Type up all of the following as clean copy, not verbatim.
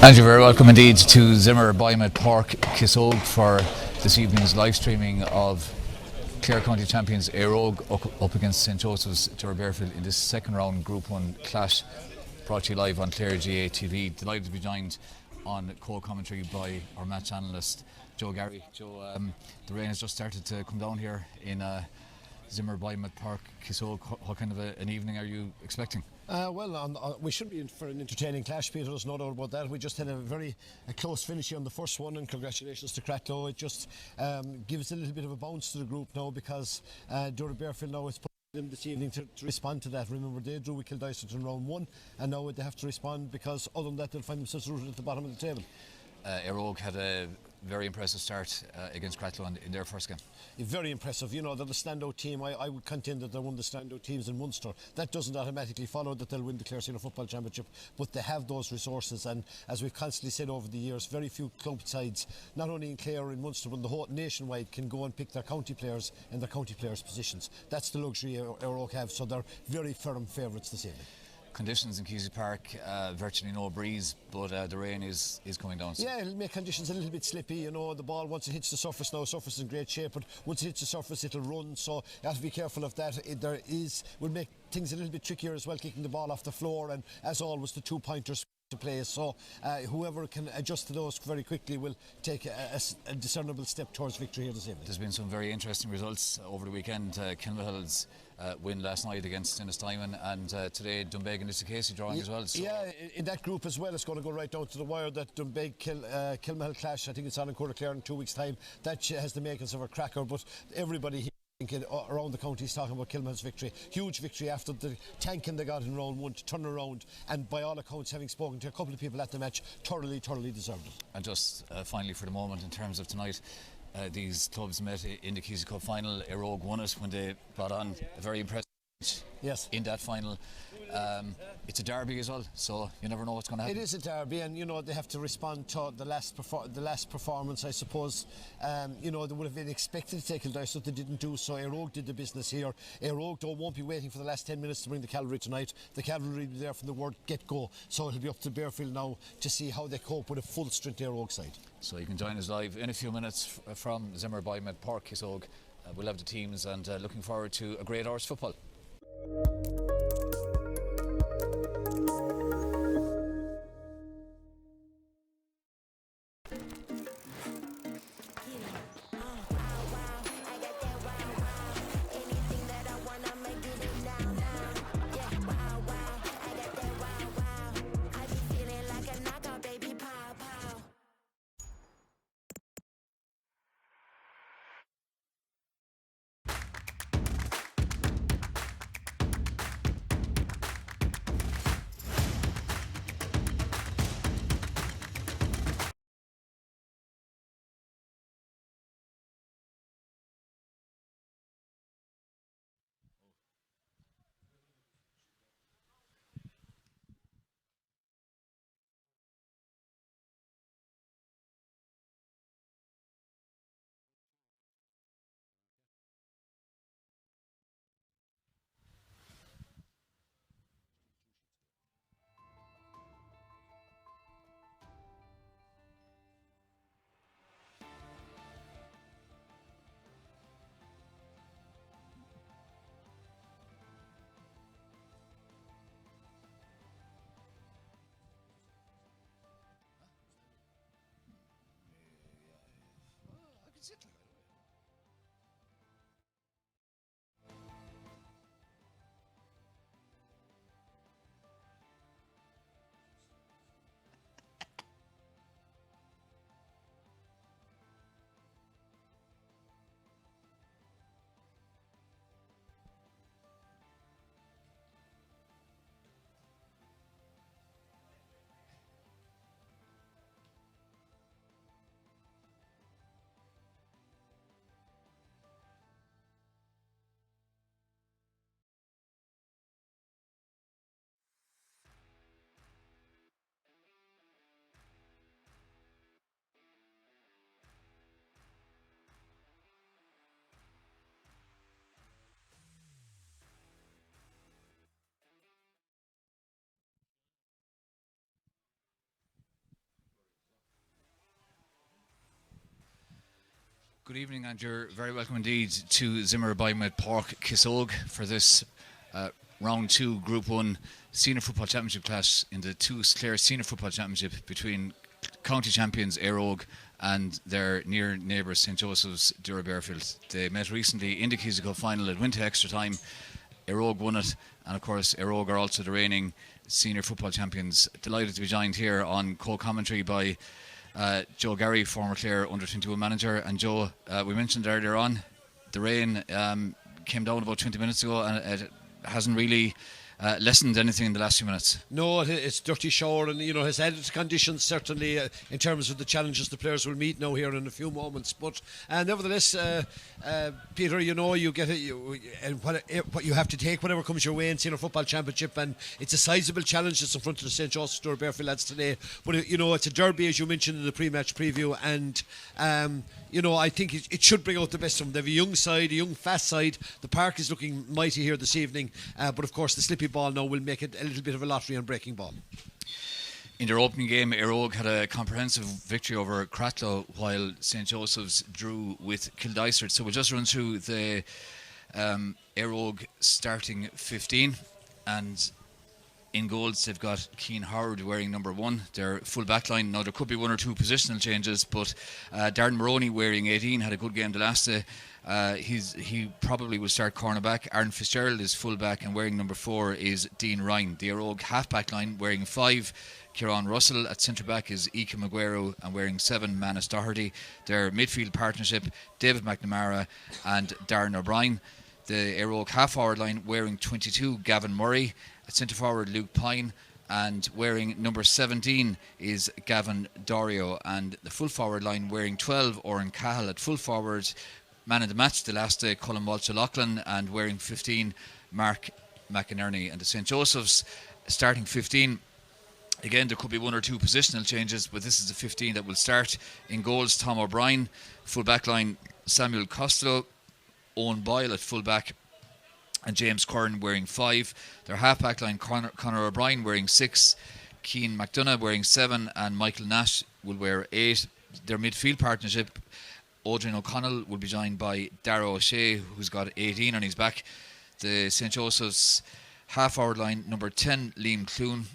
And you're very welcome indeed to Zimmer Biomet Park, Kissogue, for this evening's live streaming of Clare County champions Eire up against St Joseph's Doora Barefield in this second round Group 1 clash, brought to you live on Clare GA TV. Delighted to be joined on co-commentary by our match analyst Joe Gary. Joe, the rain has just started to come down here in Zimmer Biomet Park, Kissogue. What kind of an evening are you expecting? We should be in for an entertaining clash, Peter, there's no doubt about that. We just had a close finish here on the first one, and congratulations to Clare. It just gives a little bit of a bounce to the group now, because Doora Barefield now is them this evening to respond to that. Remember, they drew with Kildysart in round 1, and now they have to respond, because other than that they'll find themselves rooted at the bottom of the table. Eire had a very impressive start against Cratloe in their first game. Very impressive. You know, they're the standout team. I would contend that they're one of the standout teams in Munster. That doesn't automatically follow that they'll win the Clare Senior Football Championship, but they have those resources, and as we've constantly said over the years, very few club sides, not only in Clare or in Munster but the whole nationwide, can go and pick their county players in their county players' positions. That's the luxury Eire have, so they're very firm favourites this evening. Conditions in Kesey Park, virtually no breeze, but the rain is coming down. So. Yeah, it'll make conditions a little bit slippy. You know, the ball, once it hits the surface now, surface is in great shape, but once it hits the surface it'll run, so you have to be careful of that. Will make things a little bit trickier as well, kicking the ball off the floor, and as always the 2-pointers to play, so whoever can adjust to those very quickly will take a discernible step towards victory here this evening. There's been some very interesting results over the weekend. Kilmahill's win last night against Innistimon, and today Doonbeg and Lisicasey drawing as well. So. Yeah, in that group as well, it's going to go right down to the wire. That Doonbeg Kilmahill clash, I think it's on in Court Clare in 2 weeks' time. That has the makings of a cracker, but everybody here around the county is talking about Kilmahill's victory. Huge victory after the tanking they got in round 1 to turn around, and by all accounts, having spoken to a couple of people at the match, thoroughly deserved it. And just finally for the moment, in terms of tonight, these clubs met in the Kesey Cup final. Eire won it when they brought on a very impressive yes. in that final. It's a derby as well, so you never know what's going to happen. It is a derby, and you know they have to respond to the last performance, I suppose. You know, they would have been expected to take Kildysart, they didn't do so. Eire did the business here. Eire though won't be waiting for the last 10 minutes to bring the cavalry tonight. The cavalry will be there from the word get-go, so it'll be up to Barefield now to see how they cope with a full strength Eire side. So you can join us live in a few minutes from Zimmer Biomet Park, Kissogue. We'll have the teams, and looking forward to a great hour's football. Good evening, and you're very welcome indeed to Zimmer by Mid Park, Kissogue, for this round 2 Group 1 Senior Football Championship clash in the TUS Clare Senior Football Championship between county champions Eire and their near neighbours St Joseph's, Doora Barefield. They met recently in the Keys Cup final. It went to extra time. Eire won it, and of course Eire are also the reigning senior football champions. Delighted to be joined here on co-commentary by Joe Garry, former Clare under-21 manager. And Joe, we mentioned earlier on, the rain came down about 20 minutes ago, and it hasn't really lessened anything in the last few minutes. No, it's dirty shower, and has added to conditions certainly in terms of the challenges the players will meet now here in a few moments. But nevertheless, Peter, you get it, and what you have to take, whatever comes your way in Senior Football Championship, and it's a sizable challenge that's in front of the St Joseph's Doora Barefield lads today. But it's a derby, as you mentioned in the pre-match preview, and I think it should bring out the best of them. They have a young side, a young fast side. The park is looking mighty here this evening, but of course the slippy ball now will make it a little bit of a lottery on breaking ball. In their opening game, Eire had a comprehensive victory over Cratloe, while St Joseph's drew with Kildysart. So we'll just run through the Eire starting 15, and in goals they've got Cian Howard wearing number 1, their full back line. Now there could be 1 or 2 positional changes, but Darren Maroney wearing 18 had a good game the last day. He probably will start cornerback. Aaron Fitzgerald is full back, and wearing number 4 is Dean Ryan. The Eire half back line wearing 5, Kieran Russell. At centre back is Ika Maguero, and wearing 7, Manus Doherty. Their midfield partnership, David McNamara and Darren O'Brien. The Eire half forward line wearing 22, Gavin Murray. At centre forward, Luke Pine, and wearing number 17 is Gavin Dorio. And the full forward line wearing 12, Oren Cahill. At full forward, man of the match the last day, Colin Walsh-O'Loughlin, and wearing 15, Mark McInerney. And the St Joseph's starting 15, again there could be 1 or 2 positional changes, but this is the 15 that will start. In goals, Tom O'Brien. Full back line, Samuel Costello. Owen Boyle at full back, and James Curran wearing 5. Their half-back line, Conor O'Brien wearing 6, Cian McDonough wearing 7, and Michael Nash will wear 8. Their midfield partnership, Adrian O'Connell will be joined by Dara O'Shea, who's got 18 on his back. The St Joseph's half-forward line, number 10, Liam Clune.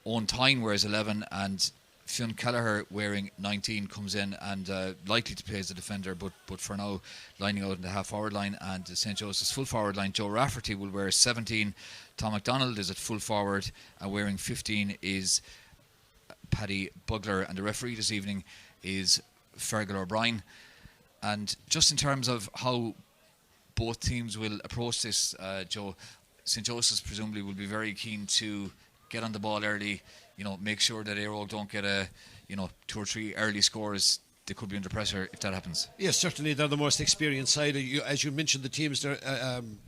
Owen Tyne wears 11, and Fionn Kelleher wearing 19 comes in, and likely to play as a defender, but for now lining out in the half forward line. And the St Joseph's full forward line, Joe Rafferty will wear 17. Tom MacDonald is at full forward, and wearing 15 is Paddy Bugler. And the referee this evening is Fergal O'Brien. And just in terms of how both teams will approach this, Joe, St Joseph's presumably will be very keen to get on the ball early, make sure that Eire don't get 2 or 3 early scores. They could be under pressure if that happens. Yes, certainly they're the most experienced side. As you mentioned the teams there,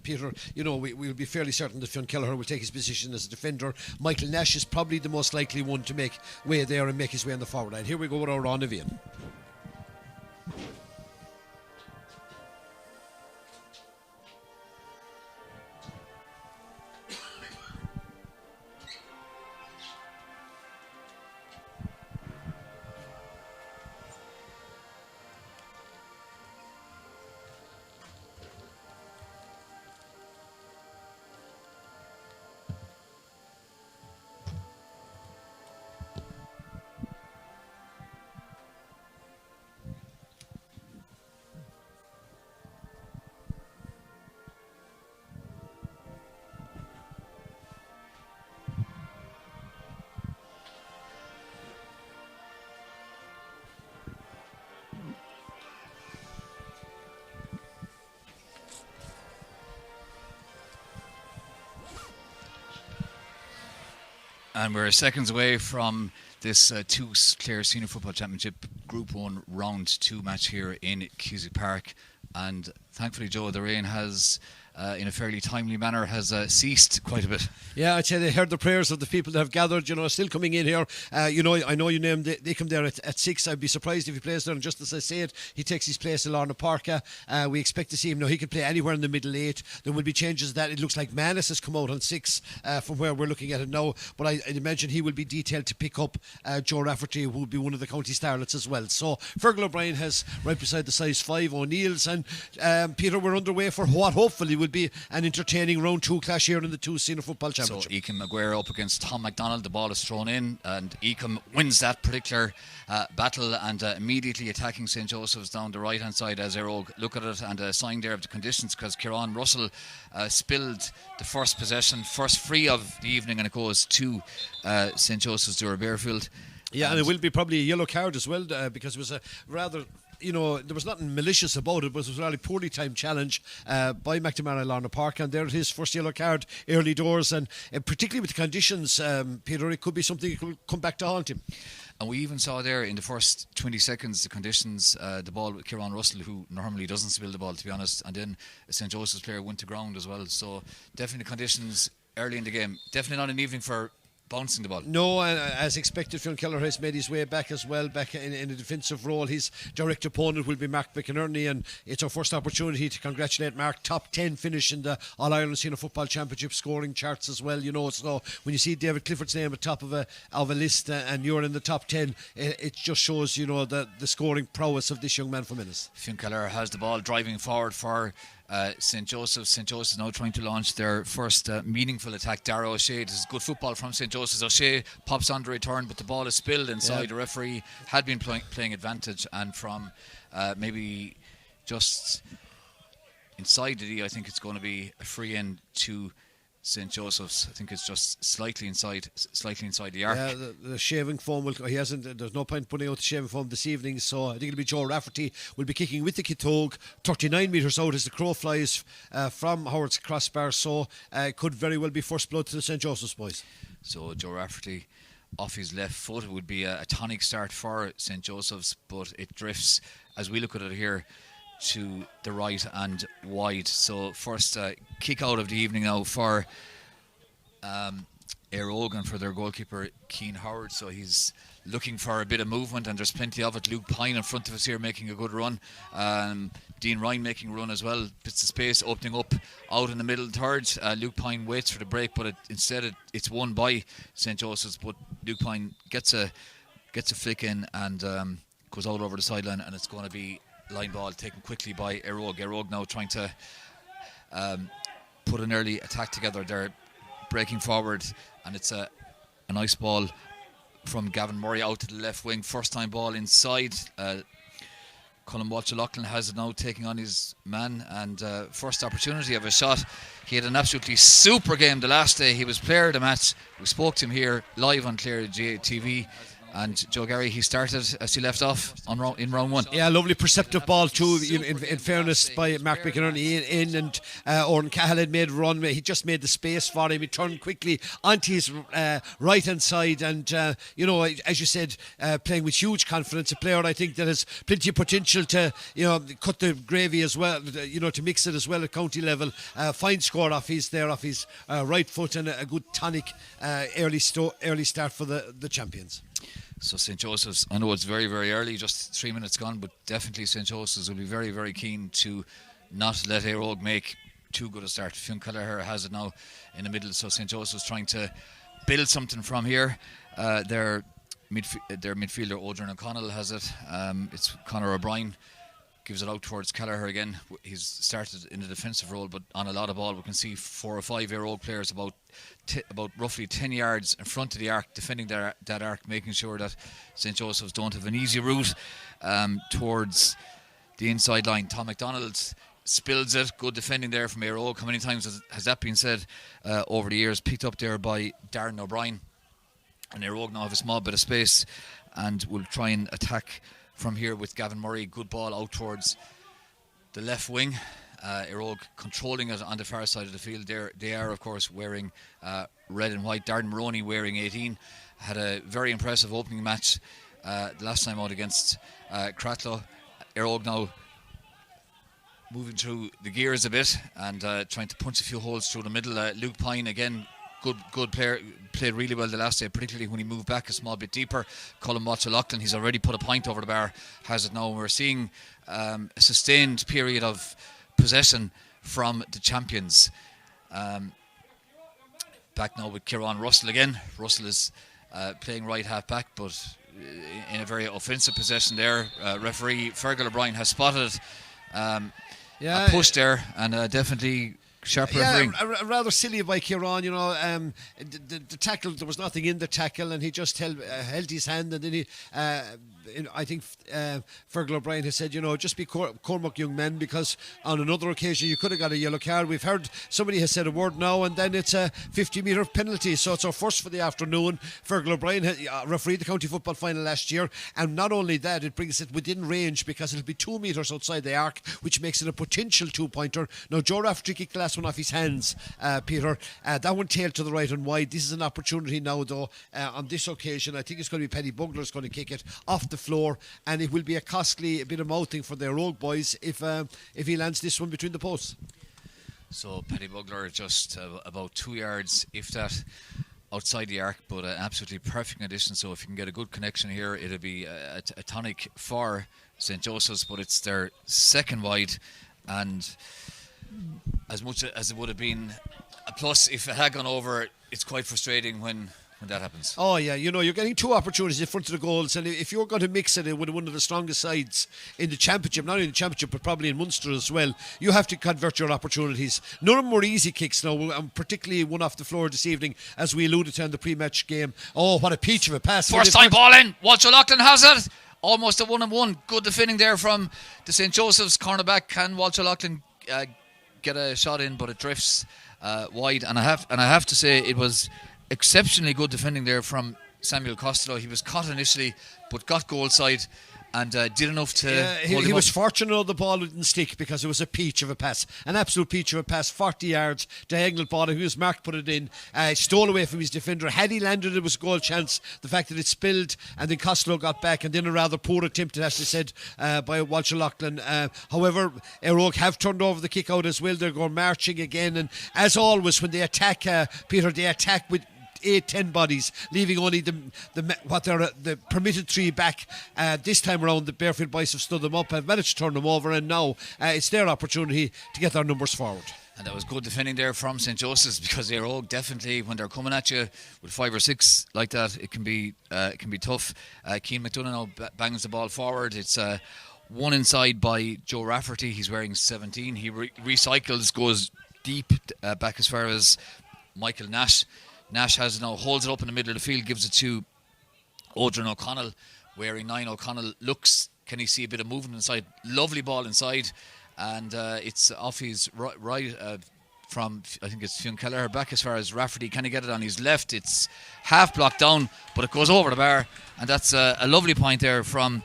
Peter, we'll be fairly certain that Fionn Kelleher will take his position as a defender. Michael Nash is probably the most likely one to make way there and make his way on the forward line. Here we go with our round of in. And we're seconds away from this TUS Clare Senior Football Championship Group 1 Round 2 match here in Cusack Park. And thankfully, Joe, the rain has in a fairly timely manner has ceased quite a bit. Yeah, I'd say they heard the prayers of the people that have gathered, still coming in here. I know you named Ickham there at 6. I'd be surprised if he plays there, and just as I say it, he takes his place in Lorna Parka. We expect to see him. Now, he can play anywhere in the middle 8. There will be changes that it looks like Manus has come out on 6 from where we're looking at it now, but I'd imagine he will be detailed to pick up Joe Rafferty, who will be one of the county starlets as well. So Fergal O'Brien has right beside the size 5 O'Neills, and Peter, we're underway for what hopefully will be an entertaining round 2 clash here in the TUS Senior Football Championship. So Eakin Maguire up against Tom MacDonald. The ball is thrown in, and Eakin wins that particular battle, and immediately attacking St. Joseph's down the right hand side as Eire look at it and a sign there of the conditions, because Kieran Russell spilled the first possession, first free of the evening, and it goes to St. Joseph's Doora Barefield. Yeah, and it will be probably a yellow card as well, because it was a rather, there was nothing malicious about it, but it was a really poorly timed challenge by McNamara Lorna Park, and there his first yellow card early doors, and particularly with the conditions, Peter, it could be something that could come back to haunt him. And we even saw there in the first 20 seconds the conditions, the ball with Kieran Russell, who normally doesn't spill the ball, to be honest, and then a St. Joseph's player went to ground as well. So definitely conditions early in the game. Definitely not an evening for bouncing the ball. No, and as expected, Fionn Kelleher has made his way back as well, back in a defensive role. His direct opponent will be Mark McInerney, and it's our first opportunity to congratulate Mark. Top 10 finish in the All-Ireland Senior Football Championship scoring charts as well. So when you see David Clifford's name at top of a list, and you're in the top 10, it just shows the scoring prowess of this young man from Ennis. Fionn Kelleher has the ball driving forward for St. Joseph's. St. Joseph's now trying to launch their first meaningful attack. Dara O'Shea, this is good football from St. Joseph's. O'Shea pops on the return, but the ball is spilled inside. Yeah. The referee had been playing advantage, and from maybe just inside the D, I think it's going to be a free in to St. Joseph's. I think it's just slightly inside the arc. Yeah, the shaving foam there's no point putting out the shaving foam this evening, so I think it'll be Joe Rafferty will be kicking with the Kitog 39 metres out as the crow flies from Howard's crossbar, so it could very well be first blood to the St. Joseph's boys. So Joe Rafferty off his left foot. It would be a tonic start for St. Joseph's, but it drifts as we look at it here to the right and wide. So first kick out of the evening now for Eire for their goalkeeper Keane Howard. So he's looking for a bit of movement, and there's plenty of it. Luke Pine in front of us here making a good run. Dean Ryan making a run as well. Bits of space opening up out in the middle third. Luke Pine waits for the break, but instead it's won by St. Joseph's. But Luke Pine gets a flick in and goes out over the sideline, and it's going to be line ball taken quickly by Eire. Eire now trying to put an early attack together. They're breaking forward, and it's a nice ball from Gavin Murray out to the left wing. First time ball inside. Colin Walsh-O'Loughlin has it now, taking on his man, and first opportunity of a shot. He had an absolutely super game the last day. He was player of the match. We spoke to him here live on Clare TV. And Joe Gary, he started as he left off in round 1. Yeah, lovely perceptive ball too, in fairness, by Mark McInerney in, and Oran Cahill made a run. He just made the space for him. He turned quickly onto his right hand side, and as you said, playing with huge confidence. A player I think that has plenty of potential to cut the gravy as well, to mix it as well at county level. Fine score off his right foot, and a good tonic early start for the champions. So St. Joseph's, I know it's very, very early, just 3 minutes gone, but definitely St. Joseph's will be very, very keen to not let Eire make too good a start. Fionn Kelleher has it now in the middle, so St. Joseph's trying to build something from here. Their midfielder Odrin O'Connell has it. It's Conor O'Brien gives it out towards Kelleher again. He's started in a defensive role, but on a lot of ball we can see 4 or 5 Eire players about roughly 10 yards in front of the arc, defending that arc, making sure that St. Joseph's don't have an easy route towards the inside line. Tom MacDonald spills it. Good defending there from Eire. How many times has that been said over the years? Picked up there by Darren O'Brien. And Eire now have a small bit of space and will try and attack from here with Gavin Murray. Good ball out towards the left wing. Eire controlling it on the far side of the field. They are of course wearing red and white. Darren Maroney wearing 18. Had a very impressive opening match the last time out against Cratloe. Eire now moving through the gears a bit and trying to punch a few holes through the middle. Luke Pine again, good player, played really well the last day, particularly when he moved back a small bit deeper. Colin Watcher-Loughlin, he's already put a point over the bar, has it now. We're seeing a sustained period of possession from the champions. Back now with Kieran Russell again. Russell is playing right half back, but in a very offensive possession there. Referee Fergal O'Brien has spotted a push there, and definitely sharp refereeing. Rather silly by Kieran, the tackle, there was nothing in the tackle, and he just held his hand, and then he I think Fergal O'Brien has said, just be Cormac, young men, because on another occasion you could have got a yellow card. We've heard somebody has said a word now, and then it's a 50-metre penalty, so it's our first for the afternoon. Fergal O'Brien refereed the county football final last year, and not only that, it brings it within range because it'll be 2 metres outside the arc, which makes it a potential 2-pointer. Now Joe Rafferty kicked the last one off his hands, Peter. That one tailed to the right and wide. This is an opportunity now, though, on this occasion. I think it's going to be Paddy Bugler's going to kick it off the floor, and it will be a costly bit of mouthing for their old boys if he lands this one between the posts. So Paddy Bugler just about 2 yards, if that, outside the arc, but an absolutely perfect condition. So if you can get a good connection here, it'll be a tonic for St. Joseph's, but it's their second wide, and as much as it would have been a plus if it had gone over, it's quite frustrating when that happens. Oh yeah, you're getting 2 opportunities in front of the goals, and if you're going to mix it with one of the strongest sides in the championship, not only in the championship but probably in Munster as well, you have to convert your opportunities. None of them were easy kicks now, and particularly one off the floor this evening, as we alluded to in the pre-match game. Oh, what a peach of a pass. First time ball in, Watcher-Loughlin has it. Almost a 1-on-1. Good defending there from the St. Joseph's cornerback. Can Watcher-Loughlin get a shot in, but it drifts wide, and I have to say it was exceptionally good defending there from Samuel Costello. He was caught initially, but got goal side and did enough to hold him he was up. fortunate the ball didn't stick, because it was a peach of a pass, an absolute peach of a pass, 40 yards, diagonal ball, and he was marked, put it in, stole away from his defender. Had he landed, it was a goal chance. The fact that it spilled and then Costello got back, and then a rather poor attempt, as they said, by Watcher-Loughlin. However, Eire Og have turned over the kick out as well. They're going marching again, and as always when they attack, Peter, they attack with 8-10 bodies, leaving only the permitted 3 back. This time around, the Barefield boys have stood them up, have managed to turn them over, and now it's their opportunity to get their numbers forward. And that was good defending there from St. Joseph's, because Eire Og definitely, when they're coming at you with 5 or 6 like that, it can be tough. Cian McDonough now bangs the ball forward. It's one inside by Joe Rafferty. He's wearing 17. He recycles, goes deep back as far as Michael Nash. Nash has it now, holds it up in the middle of the field, gives it to Odrin O'Connell, wearing 9. O'Connell looks, can he see a bit of movement inside? Lovely ball inside, and it's off his right from, I think it's Fionn Kelleher, back as far as Rafferty. Can he get it on his left? It's half blocked down, but it goes over the bar, and that's a lovely point there from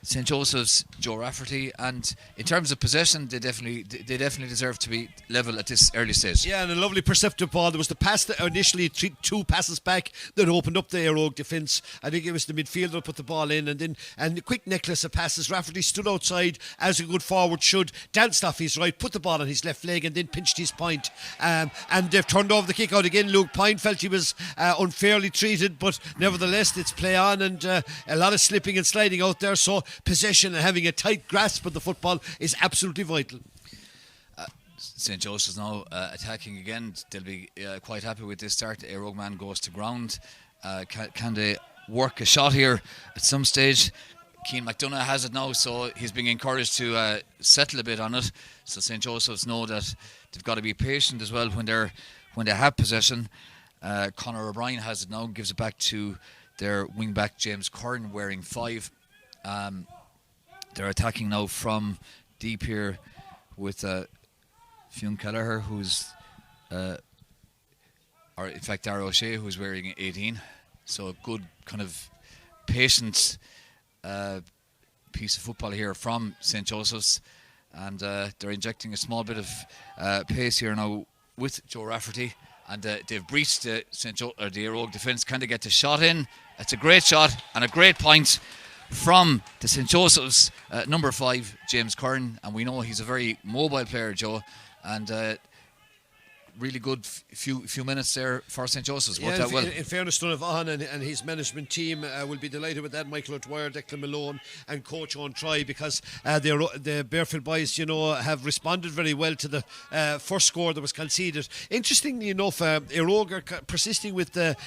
St. Joseph's Joe Rafferty. And in terms of possession, they definitely deserve to be level at this early stage. Yeah, and a lovely perceptive ball. There was the pass that initially 2 passes back that opened up the Eire Og defence. I think it was the midfielder that put the ball in, and the quick necklace of passes. Rafferty stood outside as a good forward should, danced off his right, put the ball on his left leg, and then pinched his point. And they've turned over the kick out again. Luke Pine felt he was unfairly treated, but nevertheless it's play on, and a lot of slipping and sliding out there. So possession and having a tight grasp of the football is absolutely vital. St. Joseph's now attacking again. They'll be quite happy with this start. Eire Og man goes to ground. Can they work a shot here at some stage? Cian McDonough has it now, so he's being encouraged to settle a bit on it. So St. Joseph's know that they've got to be patient as well when they have possession. Conor O'Brien has it now, gives it back to their wing back James Curran, wearing 5. They're attacking now from deep here with Fionn Kelleher, who's or in fact Dara O'Shea, who's wearing 18. So a good kind of patient piece of football here from St. Joseph's, and they're injecting a small bit of pace here now with Joe Rafferty, and they've breached the Eire Og defence. Can they get the shot in? It's a great shot and a great point from the St. Joseph's, number 5, James Curran, and we know he's a very mobile player, Joe, and really good few minutes there for St. Joseph's. Yeah, in fairness to Vaughan and his management team will be delighted with that. Michael O'Dwyer, Declan Malone and Coach Owen Troy, because the Barefield boys, have responded very well to the first score that was conceded. Interestingly enough, Eire are persisting with the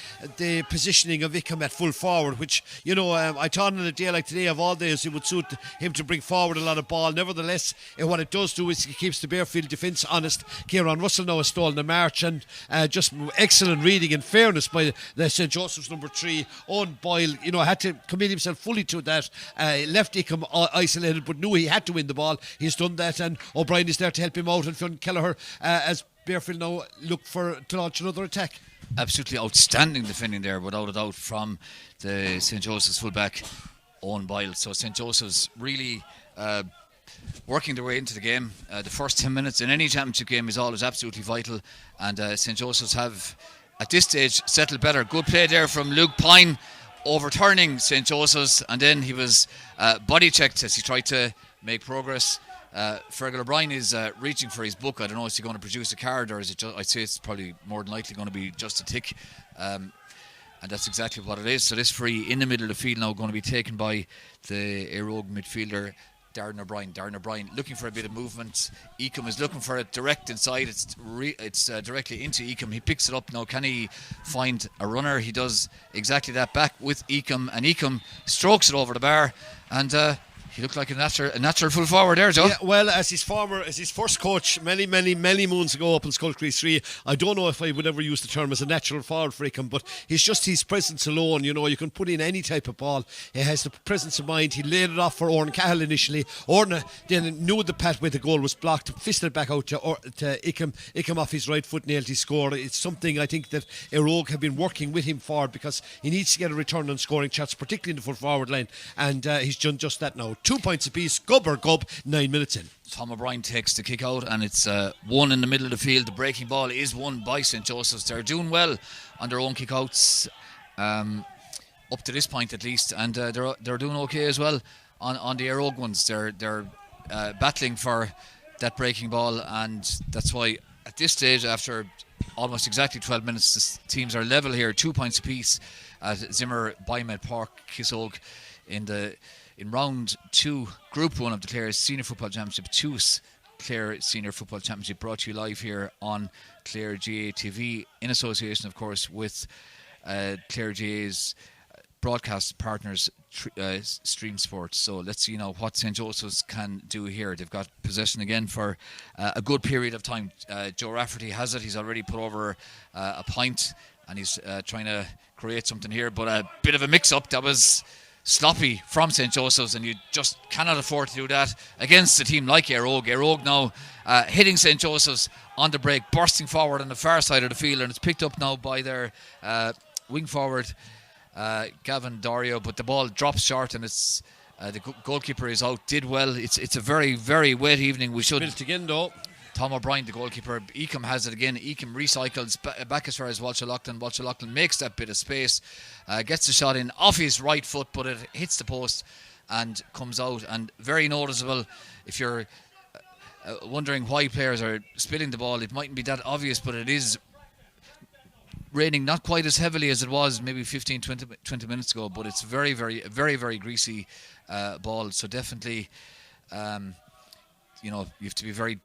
positioning of Ickham at full forward, which, I thought on a day like today of all days it would suit him to bring forward a lot of ball. Nevertheless, what it does do is it keeps the Barefield defence honest. Kieran Russell now has stolen the march, and just excellent reading and fairness by the St. Joseph's number 3, Owen Boyle, had to commit himself fully to that. Left Ickham isolated, but knew he had to win the ball. He's done that, and O'Brien is there to help him out, and Fionn Kelleher, as Barefield now look to launch another attack. Absolutely outstanding defending there, without a doubt, from the St. Joseph's fullback, Owen Boyle. So St. Joseph's really working their way into the game. The first 10 minutes in any championship game is always absolutely vital, and St. Joseph's have at this stage settled better. Good play there from Luke Pine, overturning St. Joseph's, and then he was body checked as he tried to make progress. Fergal O'Brien is reaching for his book. I don't know, is he going to produce a card, or is it just, I'd say it's probably more than likely going to be just a tick, and that's exactly what it is. So this free in the middle of the field now going to be taken by the Eire midfielder Darren O'Brien looking for a bit of movement. Ecom is looking for it direct inside. It's directly into Ecom. He picks it up now. Can he find a runner? He does exactly that, back with Ecom, and Ecom strokes it over the bar, and he looked like a natural full forward there, Joe. Yeah, well, as his first coach many moons ago up in Skullcrease 3, I don't know if I would ever use the term as a natural forward for him, but he's just his presence alone. You can put in any type of ball. He has the presence of mind. He laid it off for Oran Cahill initially. Oran then knew the pathway the goal was blocked, fisted it back out to Ickham. Ickham off his right foot nailed his score. It's something I think that Eire have been working with him for, because he needs to get a return on scoring shots, particularly in the full forward line, and he's done just that now. 2 points apiece, gub or gub, 9 minutes in. Tom O'Brien takes the kick out, and it's one in the middle of the field. The breaking ball is won by St. Joseph's. They're doing well on their own kick outs, up to this point at least, and they're doing okay as well on the Eire ones. They're battling for that breaking ball, and that's why at this stage, after almost exactly 12 minutes, the teams are level here, 2 points apiece at Zimmer, Biomed Park, Kissogue in round 2, Group 1 of the Clare Senior Football Championship. TUS Clare Senior Football Championship, brought to you live here on Clare GA TV, in association, of course, with Clare GA's broadcast partners, Stream Sports. So let's see now what St. Joseph's can do here. They've got possession again for a good period of time. Joe Rafferty has it. He's already put over a point, and he's trying to create something here, but a bit of a mix-up. That was sloppy from St. Joseph's, and you just cannot afford to do that against a team like Eire. Eire now hitting St. Joseph's on the break, bursting forward on the far side of the field, and it's picked up now by their wing forward, Gavin Doria, but the ball drops short, and it's the goalkeeper is out. Did well. It's a very, very wet evening. We should built again though. Tom O'Brien, the goalkeeper. Ecom has it again. Ecom recycles back as far as Walsh Loughlin. Walsh Loughlin makes that bit of space, gets the shot in off his right foot, but it hits the post and comes out. And very noticeable, if you're wondering why players are spilling the ball, it mightn't be that obvious, but it is raining not quite as heavily as it was maybe 15-20 minutes ago, but it's very, very, very, very greasy ball. So definitely, you have to be very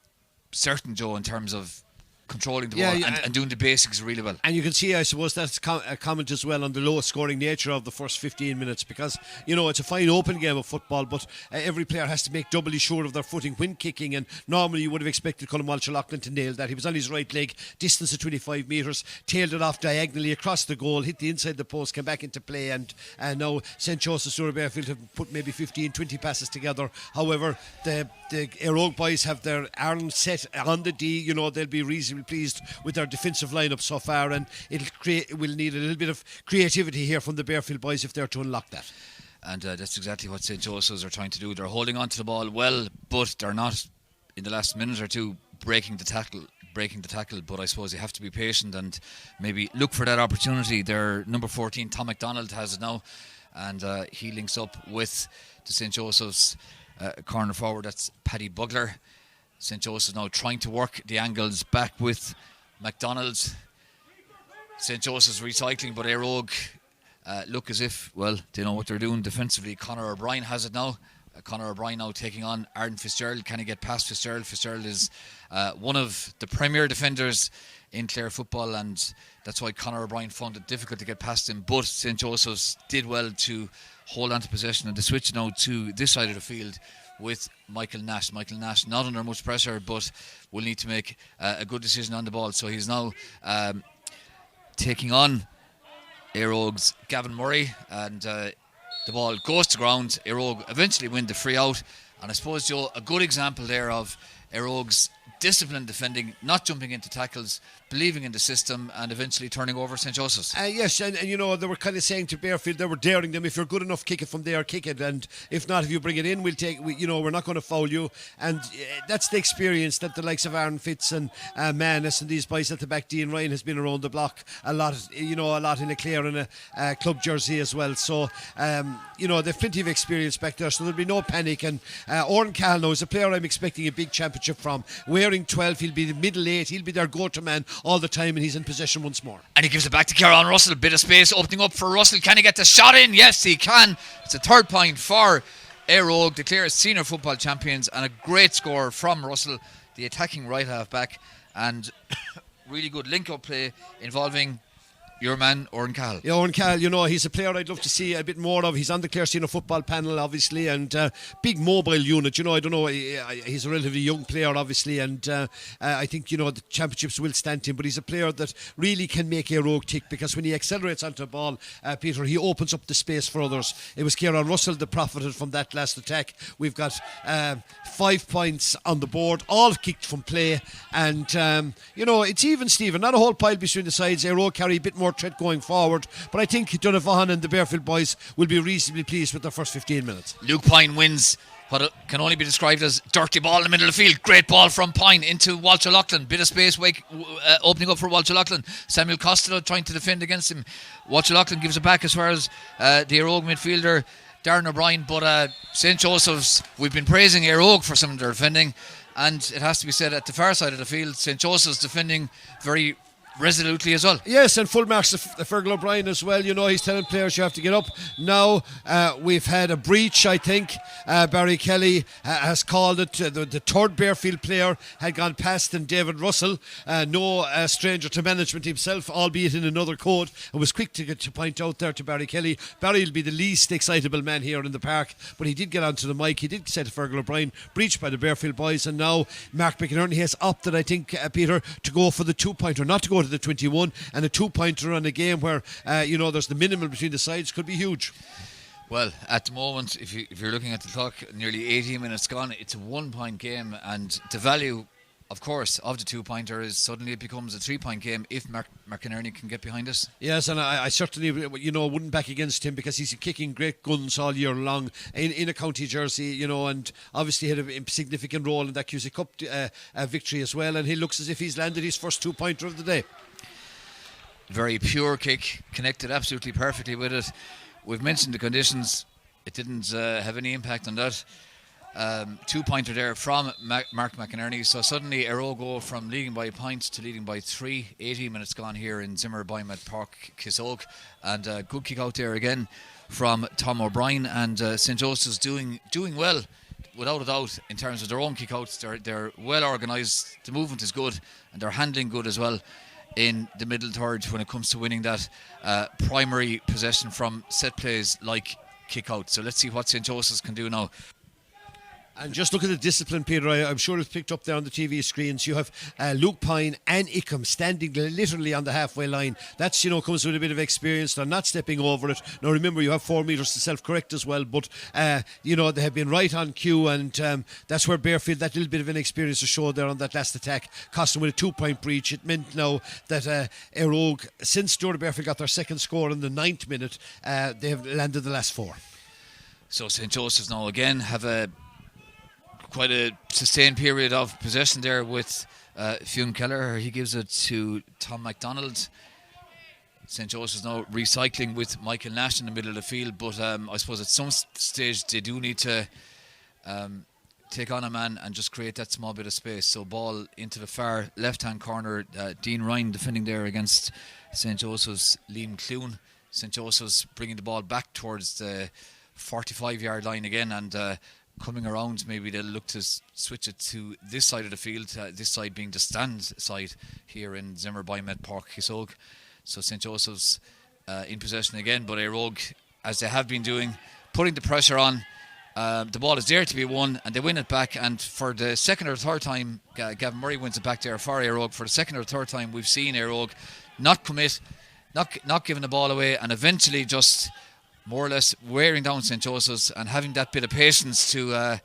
certain, Joe, in terms of controlling the ball and doing the basics really well. And you can see, I suppose, that's a comment as well on the low scoring nature of the first 15 minutes, because it's a fine open game of football, but every player has to make doubly sure of their footing when kicking, and normally you would have expected Colin Walsh Loughlin to nail that. He was on his right leg, distance of 25 metres, tailed it off diagonally across the goal, hit the inside the post, came back into play, and now St. Joseph's Doora Barefield have put maybe 15-20 passes together. However, the Eire boys have their arms set on the D. They'll be reasonably pleased with their defensive lineup so far, and it will need a little bit of creativity here from the Barefield boys if they're to unlock that. And that's exactly what St. Joseph's are trying to do. They're holding on to the ball well, but they're not, in the last minute or two, breaking the tackle. But I suppose you have to be patient and maybe look for that opportunity. Their number 14, Tom McDonald, has it now. and he links up with the St. Joseph's corner forward. That's Paddy Bugler. St. Joseph's now trying to work the angles back with McDonald's. St. Joseph's recycling, but Eire Og look as if, well, they know what they're doing defensively. Conor O'Brien has it now. Conor O'Brien now taking on Aaron Fitzgerald. Can he get past Fitzgerald? Fitzgerald is one of the premier defenders in Clare football, and that's why Conor O'Brien found it difficult to get past him. But St. Joseph's did well to hold on to possession, and they switch now to this side of the field with Michael Nash. Michael Nash not under much pressure, but will need to make a good decision on the ball. So he's now taking on Eire Og's Gavin Murray, and the ball goes to ground. Eire Og eventually win the free out, and I suppose, Joe, a good example there of Eire Og's disciplined defending, not jumping into tackles, believing in the system, and eventually turning over St. Joseph's. Yes, and you know, they were kind of saying to Barefield, they were daring them, if you're good enough, kick it from there, kick it, and if not, if you bring it in, we're not going to foul you. And that's the experience that the likes of Aaron Fitz and Manus and these boys at the back, Dean Ryan, has been around the block a lot in a Clare and a club jersey as well. So they've plenty of experience back there, so there'll be no panic. And Oran Cahill now is a player I'm expecting a big championship from. Wearing 12, he'll be the middle 8, he'll be their go-to man all the time, and he's in possession once more. And he gives it back to Kieran Russell. Bit of space opening up for Russell. Can he get the shot in? Yes, he can. It's a third point for Eire Og, the Clare senior football champions, and a great score from Russell, the attacking right half back, and really good link-up play involving your man, Oran Cahill. Yeah, Oran Cahill, he's a player I'd love to see a bit more of. He's on the Clare Senior football panel, obviously, and big mobile unit. I don't know, he's a relatively young player, obviously, and I think, the championships will stand him, but he's a player that really can make Eire Og tick, because when he accelerates onto the ball, Peter, he opens up the space for others. It was Kieran Russell that profited from that last attack. We've got 5 points on the board, all kicked from play, and, it's even, Stephen, not a whole pile between the sides. Eire Og carry a bit more threat going forward, but I think Donovan and the Barefield boys will be reasonably pleased with their first 15 minutes. Luke Pine wins what can only be described as dirty ball in the middle of the field. Great ball from Pine into Walter Loughlin. Bit of space opening up for Walter Loughlin. Samuel Costello trying to defend against him. Walter Loughlin gives it back as far as the Eire Og midfielder Darren O'Brien, but St. Joseph's, we've been praising Eire Og for some of their defending, and it has to be said at the far side of the field, St. Joseph's defending very resolutely as well. Yes, and full marks to Fergal O'Brien as well. He's telling players you have to get up. Now we've had a breach, I think. Barry Kelly has called it. The third Barefield player had gone past him, David Russell, no stranger to management himself, albeit in another code, and was quick to point out there to Barry Kelly. Barry will be the least excitable man here in the park, but he did get onto the mic. He did say to Fergal O'Brien, breached by the Barefield boys, and now Mark McInerney has opted, I think, Peter, to go for the 2-pointer, not to go to the 21, and a 2-pointer on a game where there's the minimal between the sides could be huge. Well, at the moment, if you're looking at the clock, nearly 18 minutes gone, it's a 1-point game, and the value, of course, of the 2-pointer is suddenly it becomes a 3-point game if Mark McInerney can get behind us. Yes, and I certainly wouldn't back against him, because he's kicking great guns all year long in a county jersey, and obviously had a significant role in that QC Cup victory as well, and he looks as if he's landed his first 2-pointer of the day. Very pure kick, connected absolutely perfectly with it. We've mentioned the conditions. It didn't have any impact on that. 2-pointer there from Mark McInerney. So suddenly Eire Og go from leading by a point to leading by 3. 18 minutes gone here in Zimmer Boymet Park, Kissogue. And good kick out there again from Tom O'Brien. And St. Joseph's doing well, without a doubt, in terms of their own kick-outs. They're well organised. The movement is good, and they're handling good as well in the middle third when it comes to winning that primary possession from set plays like kick-out. So let's see what St. Joseph's can do now. And just look at the discipline, Peter. I'm sure it's picked up there on the TV screens. You have Luke Pine and Ickham standing literally on the halfway line. That's, comes with a bit of experience. They're not stepping over it. Now, remember, you have 4 metres to self-correct as well. But, they have been right on cue. And that's where Barefield, that little bit of inexperience to show there on that last attack, cost them with a 2-point breach. It meant now that Eire Og, since Doora Barefield got their second score in the 9th minute, they have landed the last 4. So St. Joseph's now again have quite a sustained period of possession there with Fionn Keller. He gives it to Tom MacDonald. St. Joseph's now recycling with Michael Nash in the middle of the field, but I suppose at some stage they do need to take on a man and just create that small bit of space. So ball into the far left-hand corner, Dean Ryan defending there against St. Joseph's Liam Clune. St. Joseph's bringing the ball back towards the 45-yard line again, and coming around, maybe they'll look to switch it to this side of the field, this side being the stand side here in Zimmer Biomet Park, Kisog. So St. Joseph's in possession again, but Eire, as they have been doing, putting the pressure on. The ball is there to be won, and they win it back. And for the second or third time, Gavin Murray wins it back there for Eire. For the second or third time, we've seen Eire not commit, not giving the ball away, and eventually just more or less wearing down St. Joseph's and having that bit of patience to,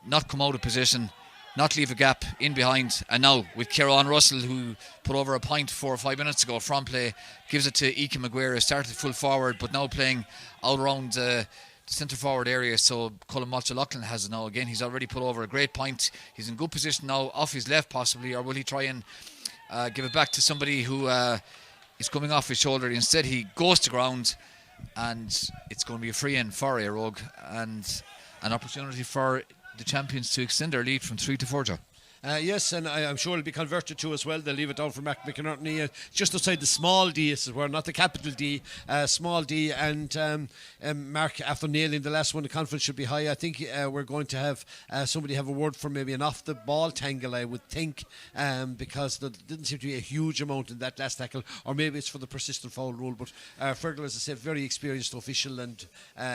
not come out of position, not leave a gap in behind. And now with Kieran Russell, who put over a point 4 or 5 minutes ago from play, gives it to Ike Maguire, started full forward, but now playing out around the centre forward area. So Colin Mulch-Loughlin has it now again. He's already put over a great point. He's in good position now, off his left possibly, or will he try and give it back to somebody who is coming off his shoulder? Instead, he goes to ground, and it's going to be a free in for Eire, and an opportunity for the champions to extend their lead from 3 to 4. Yes, and I'm sure it'll be converted to as well. They'll leave it down for Mark McInerney, just outside the small D, as it were, not the capital D, small D. And Mark, after nailing the last one, the confidence should be high. I think we're going to have somebody have a word for maybe an off the ball tangle, I would think, because there didn't seem to be a huge amount in that last tackle, or maybe it's for the persistent foul rule. But Fergal, as I said, very experienced official, and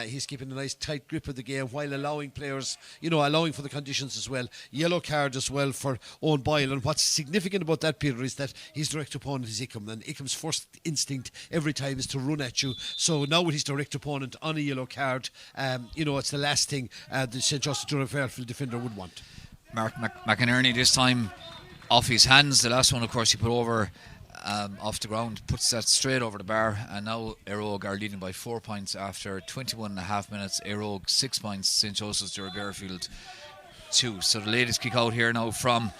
he's keeping a nice tight grip of the game while allowing players, allowing for the conditions as well. Yellow card as well for Owen Boyle. And what's significant about that, Peter, is that his direct opponent is Ickham, and Ickham's first instinct every time is to run at you. So now with his direct opponent on a yellow card, it's the last thing the St. Joseph Barefield defender would want. Mark McInerney this time off his hands. The last one, of course, he put over off the ground, puts that straight over the bar, and now Eire are leading by 4 points after 21 and a half minutes. Eire 6 points, St. Joseph's Barefield 2. So the latest kick out here now from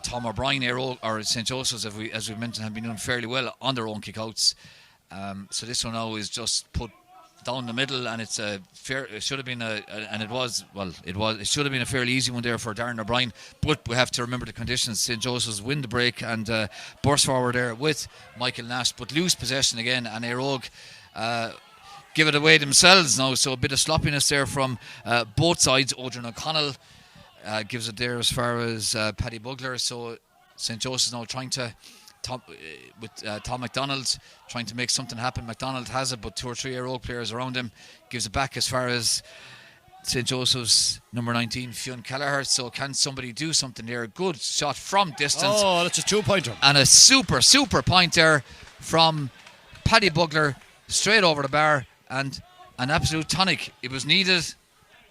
Tom O'Brien. Eire, or St. Joseph's, as we mentioned, have been doing fairly well on their own kick outs. So this one now is just put down the middle, and it's a fair. It should have been it should have been a fairly easy one there for Darren O'Brien. But we have to remember the conditions. St. Joseph's win the break and burst forward there with Michael Nash, but lose possession again, and Eire give it away themselves now. So a bit of sloppiness there from both sides. Odrin O'Connell gives it there as far as Paddy Bugler. So St. Joseph's now trying to Tom McDonald trying to make something happen. McDonald has it, but 2 or 3 Eire players around him. Gives it back as far as St. Joseph's number 19, Fionn Kelleher. So can somebody do something there? Good shot from distance. Oh, that's a 2-pointer. And a super point there from Paddy Bugler, straight over the bar, and an absolute tonic. It was needed,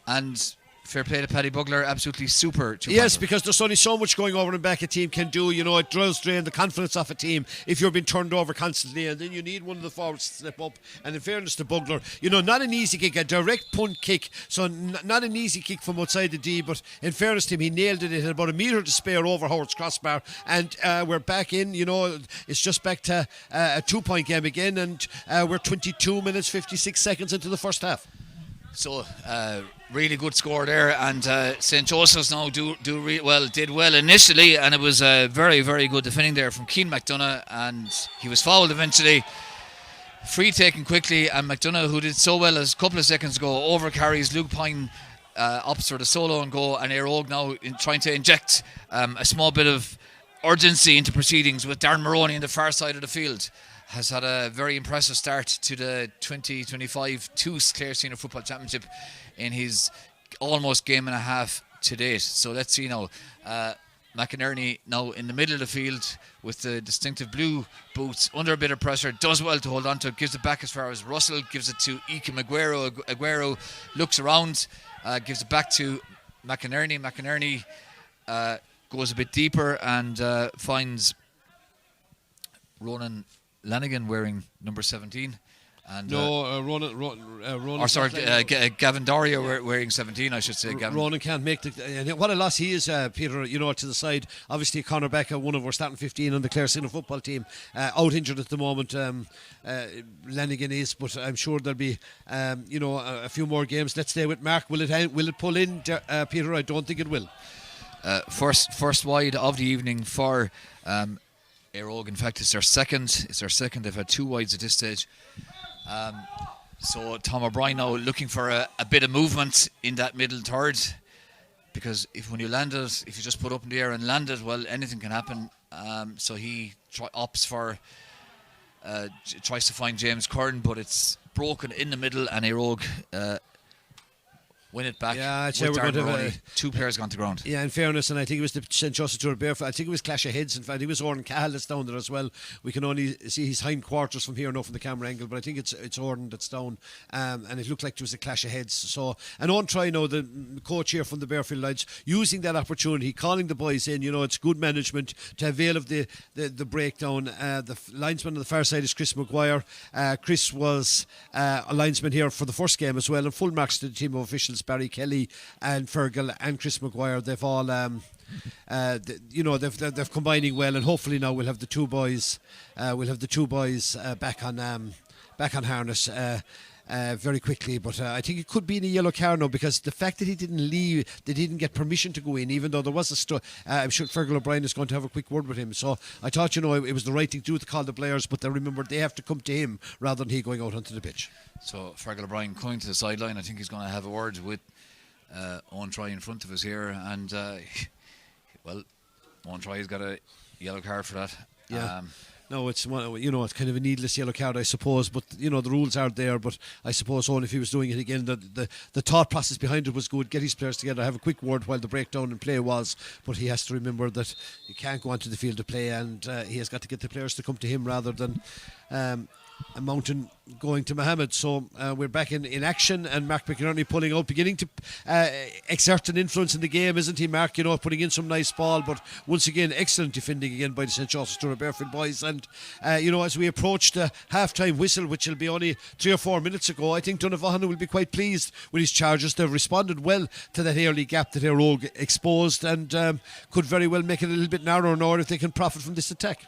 and fair play to Paddy Bugler, absolutely super. Yes, because there's only so much going over and back a team can do. It does drain the confidence off a team if you're being turned over constantly, and then you need one of the forwards to step up. And in fairness to Bugler, not an easy kick, a direct punt kick, so not an easy kick from outside the D, but in fairness to him, he nailed it at about a metre to spare over Howard's crossbar, and we're back in. It's just back to a 2-point game again, and we're 22 minutes 56 seconds into the first half. So really good score there, and St. Joseph's now did well initially, and it was very, very good defending there from Keane McDonough, and he was fouled eventually. Free taken quickly, and McDonough, who did so well a couple of seconds ago, overcarries Luke Pine opts for the solo and go, and Eire now trying to inject a small bit of urgency into proceedings with Darren Maroney on the far side of the field. Has had a very impressive start to the 2025 TUS Clare Senior Football Championship in his almost game and a half to date. So let's see now. McInerney now in the middle of the field with the distinctive blue boots, under a bit of pressure, does well to hold on to it, gives it back as far as Russell, gives it to Ike Maguire. Aguero looks around, gives it back to McInerney. McInerney goes a bit deeper and finds Ronan Lanigan wearing number 17. And No, Ronan. or sorry, Gavin Doria wearing 17, I should say. Ronan can't make the. What a loss he is, Peter. To the side. Obviously, Conor Becker, one of our starting 15 on the Clare senior football team, out injured at the moment. Lanigan is, but I'm sure there'll be, a few more games. Let's stay with Mark. Will it pull in, Peter? I don't think it will. First wide of the evening for Eire. In fact, it's their second. They've had 2 wides at this stage. So Tom O'Brien now looking for a bit of movement in that middle third, because when you land it, if you just put up in the air and land it, well, anything can happen. So he tries to find James Curran, but it's broken in the middle, and Eire win it back. Yeah, I'd say we're going to have 2 players gone to ground. Yeah, in fairness, and I think it was the St. Joseph Tour Barefield. I think it was clash of heads. In fact, it was Oran Cahill that's down there as well. We can only see his hind quarters from here, not from the camera angle, but I think it's Oran that's down. And it looked like it was a clash of heads. So, and on try now, the coach here from the Barefield lads, using that opportunity, calling the boys in. It's good management to avail of the breakdown. The linesman on the far side is Chris Maguire. Chris was a linesman here for the first game as well, and full marks to the team of officials. Barry Kelly and Fergal and Chris Maguire, they've all they've combining well, and hopefully now we'll have the two boys back on harness very quickly. But I think it could be in a yellow card now, because the fact that he didn't leave, they didn't get permission to go in, even though there was I'm sure Fergal O'Brien is going to have a quick word with him. So I thought, it was the right thing to do to call the players, but they remembered they have to come to him rather than he going out onto the pitch. So Fergal O'Brien coming to the sideline. I think he's going to have a word with Owen Try in front of us here, and Owen Try's got a yellow card for that. Yeah. No, it's it's kind of a needless yellow card, I suppose. But the rules are there. But I suppose only if he was doing it again, the thought process behind it was good. Get his players together, have a quick word while the breakdown in play was. But he has to remember that he can't go onto the field to play, and he has got to get the players to come to him rather than a mountain going to Mohammed. So we're back in action, and Mark McInerney pulling out, beginning to exert an influence in the game, isn't he, Mark? Putting in some nice ball, but once again excellent defending again by the St. Joseph's Tour Barefield boys. And as we approach the half-time whistle, which will be only 3 or 4 minutes ago, I think Donovan will be quite pleased with his charges. They've responded well to that early gap that Eire exposed, and could very well make it a little bit narrower now if they can profit from this attack.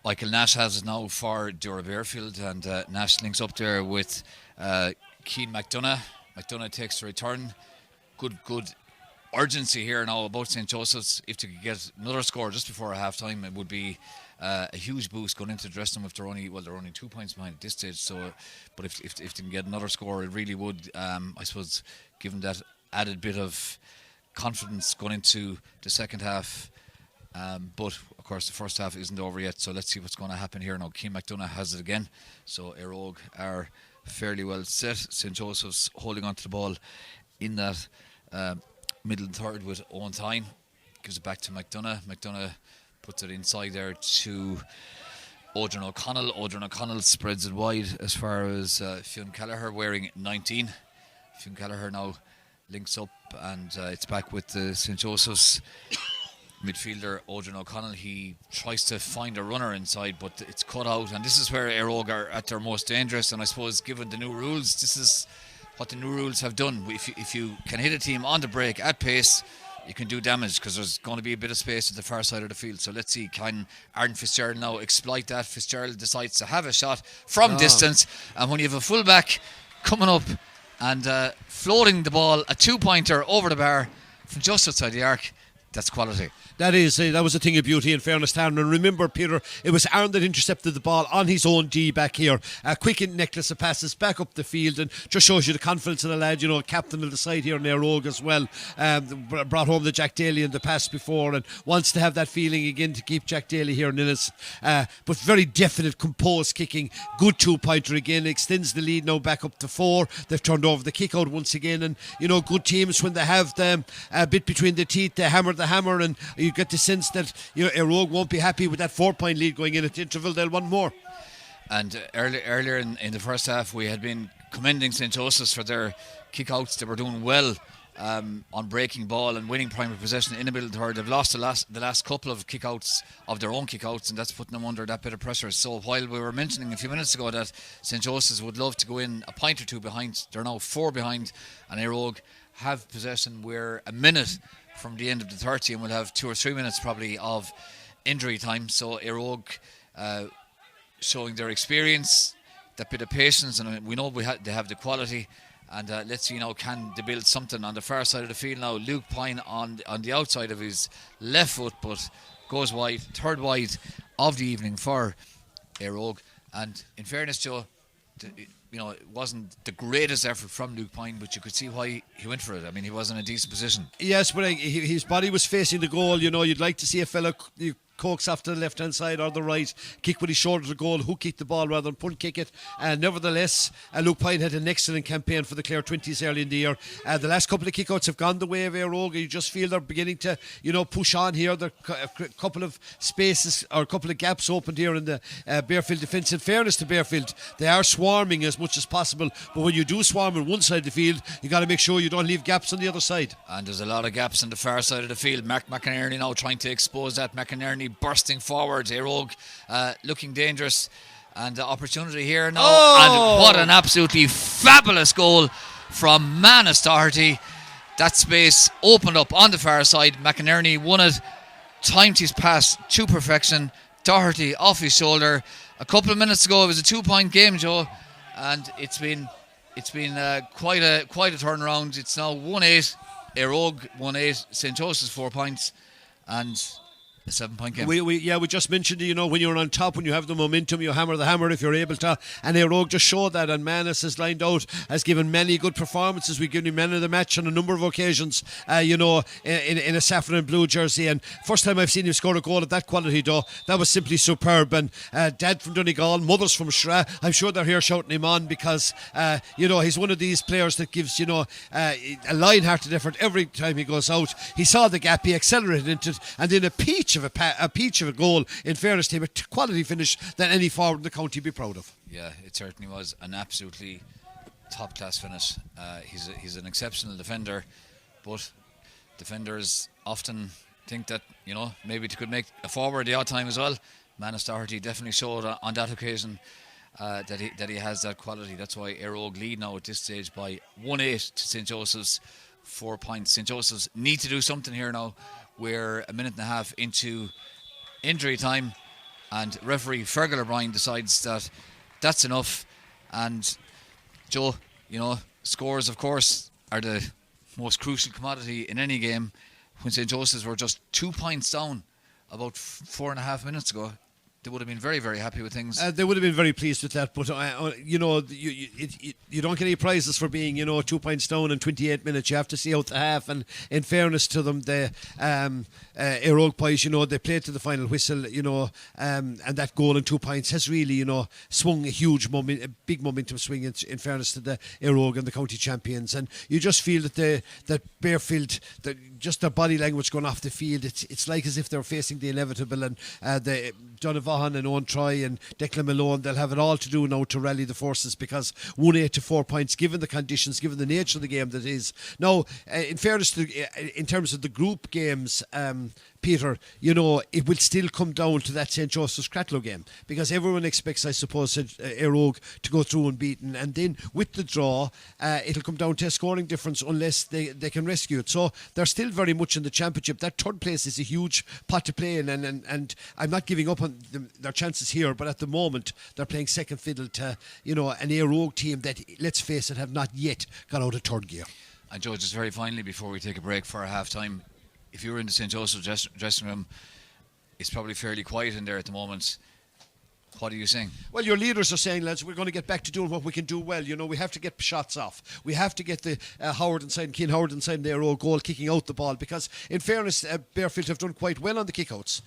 Michael Nash has it now for Doora Barefield, and Nash links up there with Keane McDonough. McDonough takes the return. Good urgency here now about St. Joseph's. If they could get another score just before half time, it would be a huge boost going into the dressing room. If they're only 2 points behind at this stage. So, but if they can get another score, it really would. I suppose, given that added bit of confidence going into the second half. But of course the first half isn't over yet, so let's see what's going to happen here now. Keane McDonough has it again, so Eire are fairly well set. St. Joseph's holding on to the ball in that middle third with Owen Tyne. Gives it back to McDonough. McDonough puts it inside there to Odrin O'Connell. Odrin O'Connell spreads it wide as far as Fionn Kelleher wearing 19. Fionn Kelleher now links up, and it's back with the St. Joseph's midfielder Odrin O'Connell. He tries to find a runner inside, but it's cut out, and this is where Eire are at their most dangerous. And I suppose, given the new rules, this is what the new rules have done. If you can hit a team on the break at pace, you can do damage, because there's going to be a bit of space at the far side of the field. So let's see, can Aaron Fitzgerald now exploit that? Fitzgerald decides to have a shot from distance, and when you have a fullback coming up and floating the ball, a 2-pointer over the bar from just outside the arc, that's quality. That was a thing of beauty, in fairness to Aaron. And remember, Peter, it was Aaron that intercepted the ball on his own D back here. A quick necklace of passes back up the field, and just shows you the confidence of the lad, captain of the side here in Eire as well. Brought home the Jack Daly in the pass before, and wants to have that feeling again to keep Jack Daly here in Innis. But very definite, composed kicking. Good 2-pointer again. Extends the lead now back up to 4. They've turned over the kick out once again. And, good teams, when they have them a bit between the teeth, they hammer the hammer, and you get the sense that Eire won't be happy with that 4-point lead going in at the interval. They'll want more. And earlier in the first half, we had been commending St. Joseph's for their kick-outs. They were doing well on breaking ball and winning primary possession in the middle third. They've lost the last couple of kickouts of their own kickouts, and that's putting them under that bit of pressure. So while we were mentioning a few minutes ago that St. Joseph's would love to go in a point or two behind, they're now 4 behind, and Eire have possession. We're a minute from the end of the 30, and we'll have 2 or 3 minutes probably of injury time. So Eire showing their experience, that bit of patience, and we know they have the quality. And let's see now, can they build something on the far side of the field now? Luke Pine on the outside of his left foot, but goes wide, third wide of the evening for Eire. And in fairness, Joe, it wasn't the greatest effort from Luke Pine, but you could see why he went for it. I mean, he was in a decent position. Yes, but his body was facing the goal. You'd like to see a fella coax off to the left hand side or the right, kick with his shoulder to the goal, who kicked the ball rather than punt kick it. Nevertheless, Luke Pine had an excellent campaign for the Clare 20s early in the year. The last couple of kickouts have gone the way of Eire. You just feel they're beginning to push on here. There are a couple of spaces or a couple of gaps opened here in the Barefield defence. In fairness to Barefield, they are swarming as much as possible, but when you do swarm on one side of the field, you got to make sure you don't leave gaps on the other side. And there's a lot of gaps on the far side of the field. Mark McInerney now trying to expose that. McInerney bursting forward, Eire looking dangerous, and the opportunity here now. And what an absolutely fabulous goal from Manus Doherty. That space opened up on the far side. McInerney won it, timed his pass to perfection. Doherty off his shoulder. A couple of minutes ago it was a 2-point game, Joe, and it's been quite a turnaround. It's now 1-8, Eire 1-8, St. Joseph's 4 points, and a 7-point game. We just mentioned, when you're on top, when you have the momentum, you hammer the hammer if you're able to. And Eire just showed that. And Manus has lined out, has given many good performances. We've given him man of the match on a number of occasions, in a saffron and blue jersey. And first time I've seen him score a goal of that quality, though, that was simply superb. And Dad from Donegal, mothers from Shra, I'm sure they're here shouting him on because, he's one of these players that gives, a lion-hearted effort every time he goes out. He saw the gap, he accelerated into it, and then a peach of a goal, in fairness to him, a quality finish that any forward in the county would be proud of. Yeah, it certainly was an absolutely top class finish. He's an exceptional defender, but defenders often think that maybe they could make a forward the odd time as well. Manus Doherty definitely showed on that occasion that he has that quality. That's why Eire lead now at this stage by 1-8 to St. Joseph's, 4 points. St. Joseph's need to do something here now. We're a minute and a half into injury time, and referee Fergal O'Brien decides that that's enough. And Joe, scores of course are the most crucial commodity in any game. When St. Joseph's were just 2 points down about 4.5 minutes ago, they would have been very, very happy with things. They would have been very pleased with that, but you don't get any prizes for being 2 points down in 28 minutes. You have to see out the half, and in fairness to them, the Eire boys, they played to the final whistle, and that goal in 2 points has really, swung a big momentum swing. In fairness to the Eire and the county champions, and you just feel that that Barefield, just their body language going off the field, it's like as if they're facing the inevitable, and the Donovan and Owen Troy and Declan Malone, they'll have it all to do now to rally the forces, because 1-8 to 4 points, given the conditions, given the nature of the game that is. Now, in fairness to, in terms of the group games, Peter, it will still come down to that St. Joseph's Cratloe game, because everyone expects, I suppose, Eire to go through unbeaten, and then with the draw, it'll come down to a scoring difference unless they can rescue it. So they're still very much in the championship. That third place is a huge pot to play in, and I'm not giving up on their chances here, but at the moment they're playing second fiddle to an Eire team that, let's face it, have not yet got out of third gear. And Joe, just very finally before we take a break for a half time, if you're in the St. Joseph dressing room, it's probably fairly quiet in there at the moment. What are you saying? Well, your leaders are saying, lads, we're going to get back to doing what we can do well. We have to get shots off. We have to get the Howard inside, Keane Howard inside their own goal, kicking out the ball. Because, in fairness, Barefield have done quite well on the kickouts.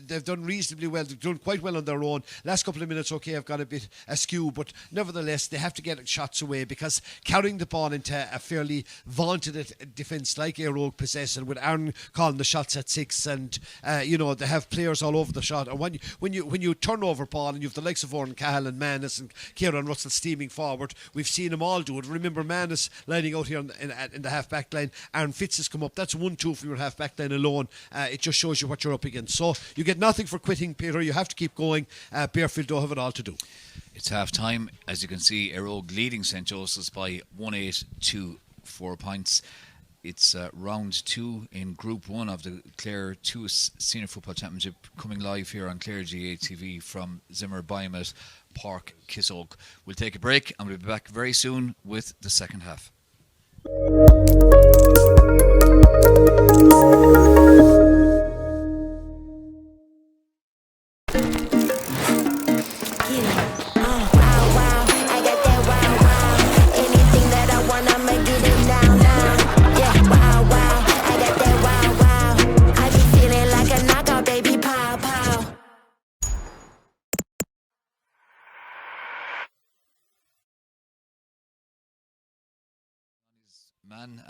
They've done reasonably well. They've done quite well on their own. Last couple of minutes, okay, I've got a bit askew, but nevertheless, they have to get shots away, because carrying the ball into a fairly vaunted defence like Eire possess, and with Aaron calling the shots at 6, and they have players all over the shot. And when you turn turnover, Paul, and you've the likes of Oran Cahill and Manus and Kieran Russell steaming forward. We've seen them all do it. Remember Manus lining out here in the half-back line. Aaron Fitz has come up. That's 1-2 from your half-back line alone. It just shows you what you're up against. So you get nothing for quitting, Peter. You have to keep going. Barefield don't have it all to do. It's half-time. As you can see, Eire leading St. Joseph's by 1-8 to 4 points. It's round 2 in Group 1 of the Clare TUS Senior Football Championship, coming live here on Clare GA TV from Zimmer Biomet Park, Kissogue. We'll take a break and we'll be back very soon with the second half.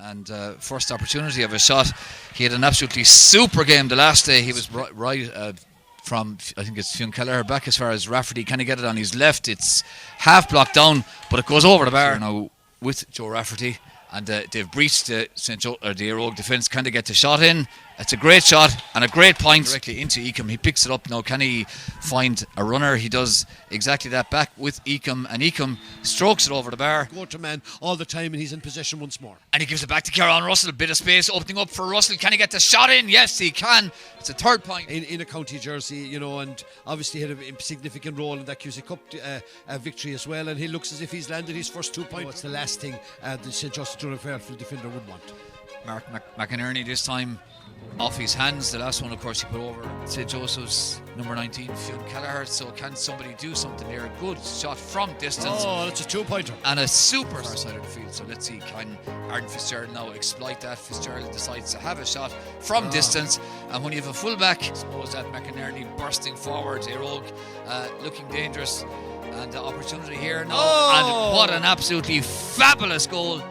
And first opportunity of a shot. He had an absolutely super game the last day. He was right from, I think it's Fionn Kelleher back as far as Rafferty. Can he get it on his left? It's half blocked down, but it goes over the bar now with Joe Rafferty. And they've breached the Eire defence. Can they get the shot in? It's a great shot and a great point directly into Eacom. He picks it up now. Can he find a runner? He does exactly that, back with Eacom, and Eacom strokes it over the bar. Go to man all the time, and he's in possession once more. And he gives it back to Kieran Russell. A bit of space opening up for Russell. Can he get the shot in? Yes, he can. It's a third point. In a county jersey, you know, and obviously had a significant role in that QC Cup victory as well. And he looks as if he's landed his first 2 points. It's the last thing the St. Joseph Barefield defender would want. Mark McInerney this time off his hands. The last one, of course, he put over St. Joseph's number 19, Fionn Kelleher. So can somebody do something there? A good shot from distance. Oh, that's a 2-pointer. And a super far side of the field. So let's see, can Aaron Fitzgerald now exploit that? Fitzgerald decides to have a shot from distance. And when you have a fullback, I suppose that McInerney bursting forward, Eire looking dangerous. And the opportunity here now. Oh! And what an absolutely fabulous goal.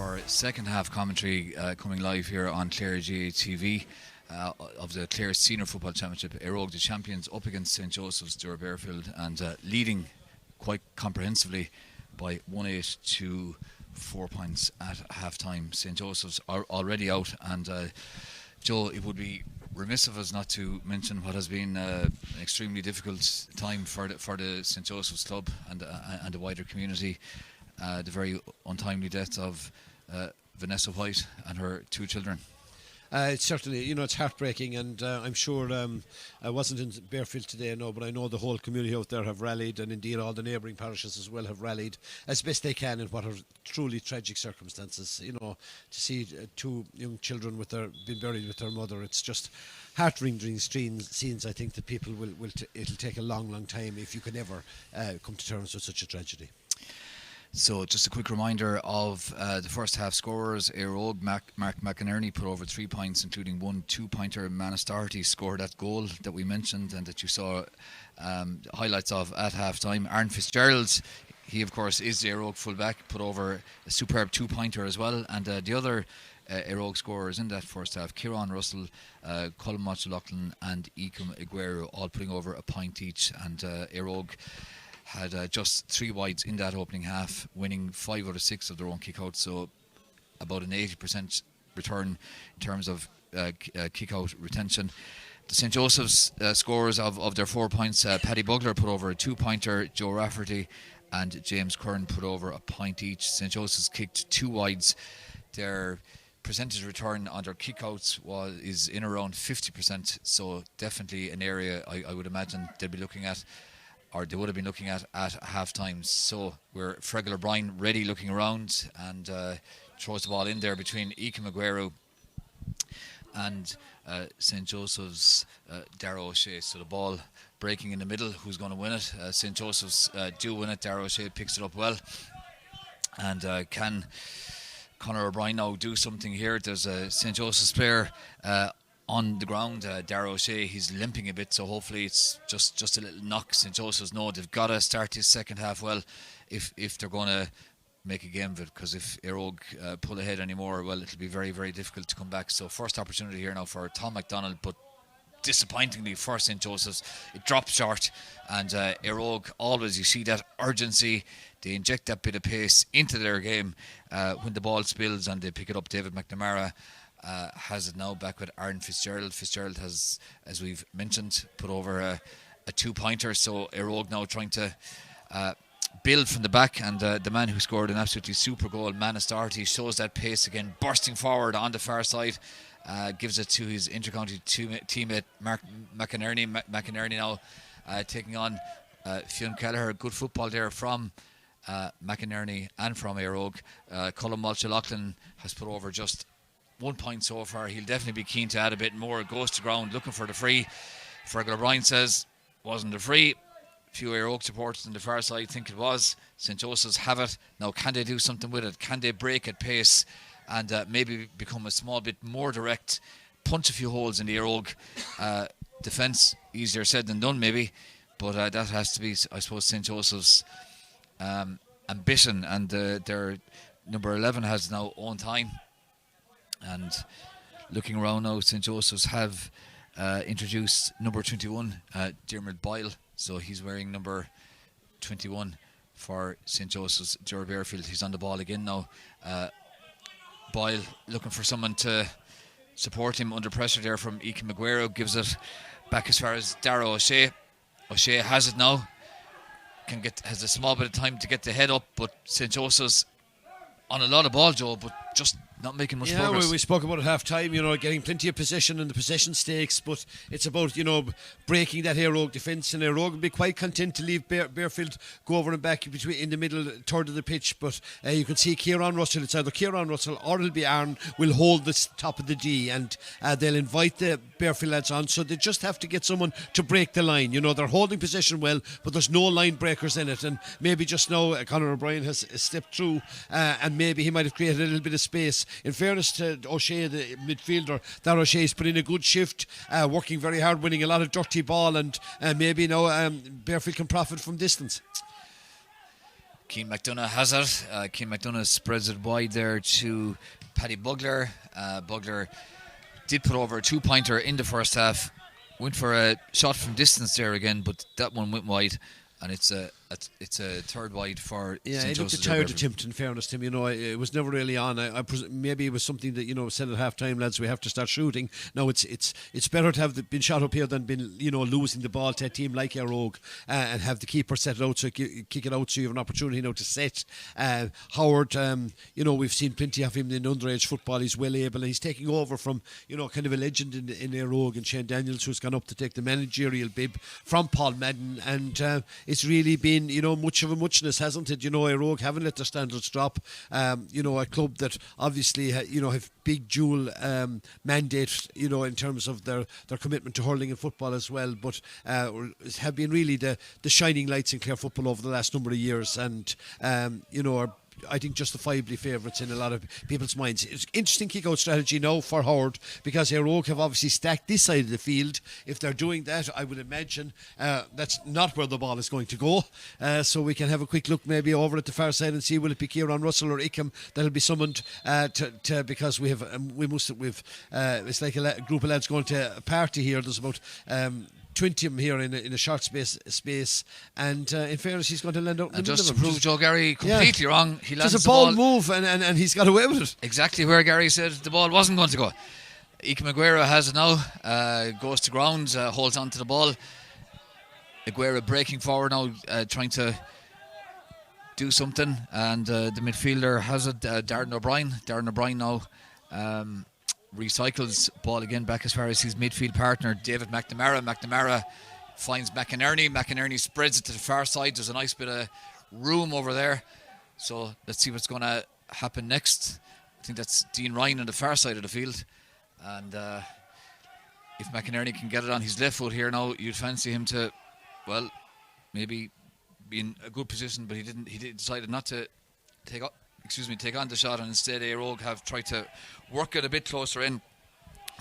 for second half commentary coming live here on Clare GATV of the Clare Senior Football Championship. Eire, the champions, up against St Joseph's, Doora Barefield, and leading quite comprehensively by 1-8 to 4 points at half time. St Joseph's are already out, and Joe, it would be remiss of us not to mention what has been an extremely difficult time for the St Joseph's club and the wider community. The very untimely death of Vanessa White and her 2 children. It's certainly, it's heartbreaking, and I'm sure I wasn't in Barefield today, no, but I know the whole community out there have rallied, and indeed all the neighbouring parishes as well have rallied as best they can in what are truly tragic circumstances. To see 2 young children being buried with their mother, it's just heart-wrenching scenes. I think that people it'll take a long time if you can ever come to terms with such a tragedy. So just a quick reminder of the first half scorers. Eire, Mark McInerney put over 3 points, including 1 2-pointer. Manastarty scored that goal that we mentioned and that you saw highlights of at half time. Aaron Fitzgerald, he of course is the Eire fullback, put over a superb 2-pointer as well. And the other Eire scorers in that first half, Kieran Russell, Colin Mochalocklin and Ikem Aguero, all putting over a point each. And Eire had just 3 wides in that opening half, winning 5 out of 6 of their own kick-outs, so about an 80% return in terms of kick-out retention. The St Joseph's scorers of their 4 points, Paddy Bugler put over a 2-pointer, Joe Rafferty and James Curran put over a point each. St Joseph's kicked 2 wides. Their percentage return on their kick-outs is in around 50%, so definitely an area I would imagine they'd be looking at, or they would have been looking at half time. So we're Fergal O'Brien ready, looking around, and throws the ball in there between Ikem Aguero and St Joseph's Dara O'Shea. So the ball breaking in the middle. Who's going to win it? St Joseph's do win it. Dara O'Shea picks it up well. And can Conor O'Brien now do something here? There's a St Joseph's player on the ground, Dara O'Shea. He's limping a bit, so hopefully it's just a little knock. St Joseph's know they've got to start this second half well if they're going to make a game of it, because if Eire pull ahead anymore, well, it'll be very, very difficult to come back. So first opportunity here now for Tom McDonald, but disappointingly for St Joseph's, it drops short. And Eire, always you see that urgency, they inject that bit of pace into their game when the ball spills and they pick it up. David McNamara has it now back with Aaron Fitzgerald. Fitzgerald has, as we've mentioned, put over a 2-pointer. So Eire now trying to build from the back, and the man who scored an absolutely super goal, Manastarty, shows that pace again, bursting forward on the far side, gives it to his intercounty teammate Mark McInerney. McInerney now taking on Fionn Kelleher. Good football there from McInerney and from Eire. Colin Mochalocklin has put over just 1 point so far. He'll definitely be keen to add a bit more. Goes to ground looking for the free. Fergal O'Brien says wasn't a free. Few Eire supporters on the far side think it was. St Joseph's have it. Now can they do something with it? Can they break at pace and maybe become a small bit more direct, punch a few holes in the Eire defence? Easier said than done maybe, but that has to be, I suppose, St Joseph's ambition. And their number 11 has now own time. And looking around now, St Joseph's have introduced number 21, Dermot Boyle. So he's wearing number 21 for St Joseph's, Doora Barefield. He's on the ball again now. Boyle looking for someone to support him under pressure there from Ikem Aguero. Gives it back as far as Dara O'Shea. O'Shea has it now. Has a small bit of time to get the head up, but St Joseph's on a lot of ball, Joe, but just not making much progress. Yeah, we spoke about it half time, getting plenty of possession and the possession stakes, but it's about, breaking that Eire defence, and Eire will be quite content to leave Barefield go over and back in the middle third of the pitch. But you can see Kieran Russell, it's either Kieran Russell or it'll be Aaron, will hold the top of the D, and they'll invite the Barefield lads on, so they just have to get someone to break the line. They're holding possession well, but there's no line breakers in it, and maybe just now Conor O'Brien has stepped through, and maybe he might have created a little bit of space. In fairness to O'Shea, the midfielder, that O'Shea's put in a good shift, working very hard, winning a lot of dirty ball, and maybe now Barefield can profit from distance. Keane McDonough has it. Keane McDonough spreads it wide there to Paddy Bugler. Bugler did put over a 2-pointer in the first half. Went for a shot from distance there again, but that one went wide, and it's a third wide for St. It looked a tired attempt, in fairness to him. It was never really on. Maybe it was something that said at half time, lads, we have to start shooting. Now it's better to have been shot up here than been losing the ball to a team like Eire and have the keeper set it out, so kick it out, so you have an opportunity now to set. Howard, we've seen plenty of him in underage football. He's well able, and he's taking over from kind of a legend in Eire and Shane Daniels, who's gone up to take the managerial bib from Paul Madden, and it's really been much of a muchness, hasn't it? Eire haven't let their standards drop. A club that obviously have big dual mandate in terms of their commitment to hurling and football as well, but have been really the shining lights in Clare football over the last number of years, and are, I think, justifiably favourites in a lot of people's minds. It's interesting kick-out strategy now for Howard, because Eire have obviously stacked this side of the field. If they're doing that, I would imagine that's not where the ball is going to go. So we can have a quick look maybe over at the far side and see, will it be Kieran Russell or Ickham that'll be summoned because we've it's like a group of lads going to a party here. There's about 20 of them here in a short space, and in fairness, he's going to land out in the just middle to prove Joe Gary completely wrong, he lands just a the ball move, and he's got away with it. Exactly where Gary said the ball wasn't going to go. Ike Aguero has it now, goes to ground, holds on to the ball. Aguero breaking forward now, trying to do something, and the midfielder has it, Darren O'Brien now recycles ball again back as far as his midfield partner David McNamara finds McInerney spreads it to the far side. There's a nice bit of room over there, so let's see what's going to happen next. I think that's Dean Ryan on the far side of the field, and if McInerney can get it on his left foot here now, you'd fancy him to, well, maybe be in a good position, but he decided not to take on the shot, and instead Eire have tried to work it a bit closer in.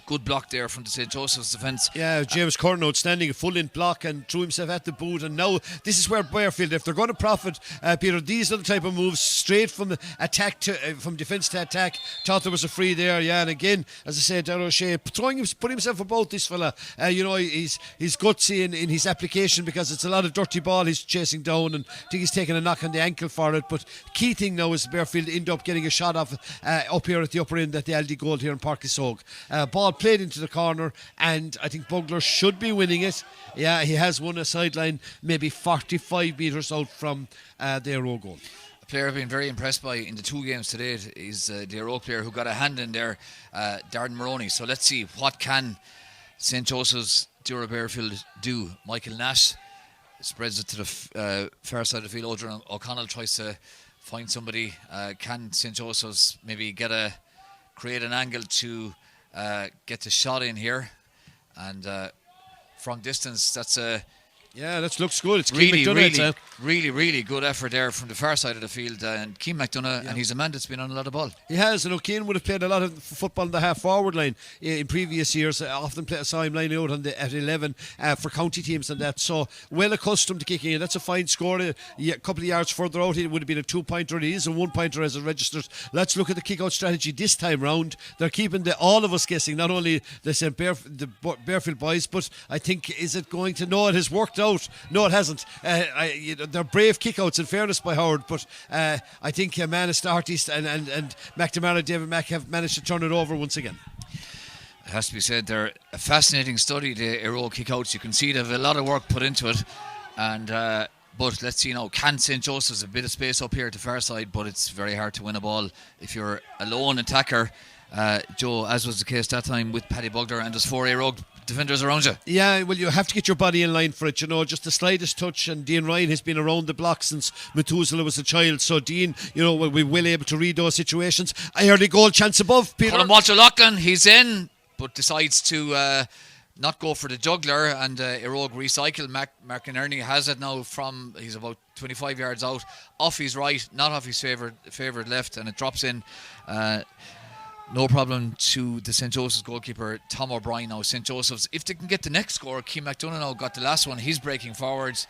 Good block there from the St. Joseph's defence. Yeah, James Curran outstanding, a full in block, and threw himself at the boot. And now this is where Barefield, if they're going to profit, Peter, these are the type of moves straight from the attack to from defence to attack. Thought there was a free there, and again, as I said, Darragh O'Shea put himself about this fella. He's gutsy in his application, because it's a lot of dirty ball he's chasing down, and I think he's taking a knock on the ankle for it. But key thing now is Barefield end up getting a shot off up here at the upper end at the Aldi goal here in Páirc Uí Chaoimh. Ball played into the corner, and I think Bugler should be winning it. Yeah, he has won a sideline maybe 45 metres out from the Eire goal. A player I've been very impressed by in the two games today is the Eire player who got a hand in there, Darren Maroney. So let's see, what can St. Joseph's Doora Barefield do? Michael Nash spreads it to the far side of the field. Odrin O'Connell tries to find somebody. Can St. Joseph's maybe create an angle to get the shot in here, and from distance, that's a that looks good. It's really good effort there from the far side of the field, and Keane McDonough, and he's a man that's been on a lot of ball. He has, and O'Keane would have played a lot of football on the half forward line in previous years. Often saw him lining out at 11 for county teams and that, so well accustomed to kicking in. That's a fine score. A couple of yards further out, it would have been a 2-pointer. It is a 1-pointer as it registers. Let's look at the kick-out strategy this time round. They're keeping all of us guessing, not only the Barefield boys, but I think, is it going to? No, it has worked out. No, it hasn't. They're brave kickouts, in fairness, by Howard, but I think Manus Artist and McNamara, David Mack, have managed to turn it over once again. It has to be said, they're a fascinating study, the Eire kickouts. You can see they have a lot of work put into it, and but let's see now, can St. Joseph's a bit of space up here at the far side, but it's very hard to win a ball if you're a lone attacker, Joe, as was the case that time with Paddy Bugler, and there's 4 Eire defenders around you. Yeah, well, you have to get your body in line for it, just the slightest touch, and Dean Ryan has been around the block since Methuselah was a child, so Dean, will be well able to read those situations. I heard a goal chance above, Peter. Colin Walter Loughlin, he's in, but decides to not go for the juggler, and Eire recycle. McInerney has it now he's about 25 yards out, off his right, not off his favoured left, and it drops in. No problem to the St. Joseph's goalkeeper, Tom O'Brien. Now, St. Joseph's, if they can get the next score, Keane McDonough now got the last one. He's breaking forwards.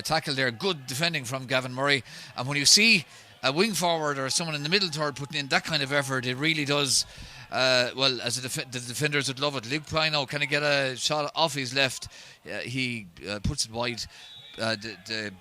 Tackle there. Good defending from Gavin Murray. And when you see a wing forward or someone in the middle third putting in that kind of effort, it really does. Well, as the defenders would love it. Luke Pryno, can he get a shot off his left? He puts it wide. The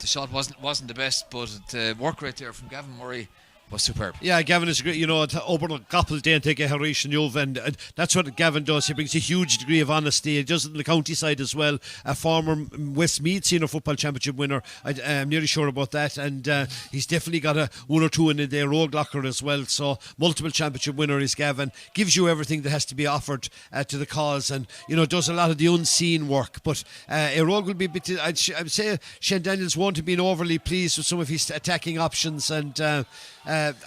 shot wasn't the best, but the work rate there from Gavin Murray was superb. Yeah, Gavin is great. You know, open a couple day and take a Harish and Juve, and that's what Gavin does. He brings a huge degree of honesty. He does it in the county side as well. A former Westmeath Senior Football Championship winner. I'm nearly sure about that, and he's definitely got a one or two in the Rogue locker as well. So multiple championship winner is Gavin. Gives you everything that has to be offered to the cause, and you know does a lot of the unseen work. But Rogue will be a bit. I'd say Shane Daniels won't have been overly pleased with some of his attacking options, and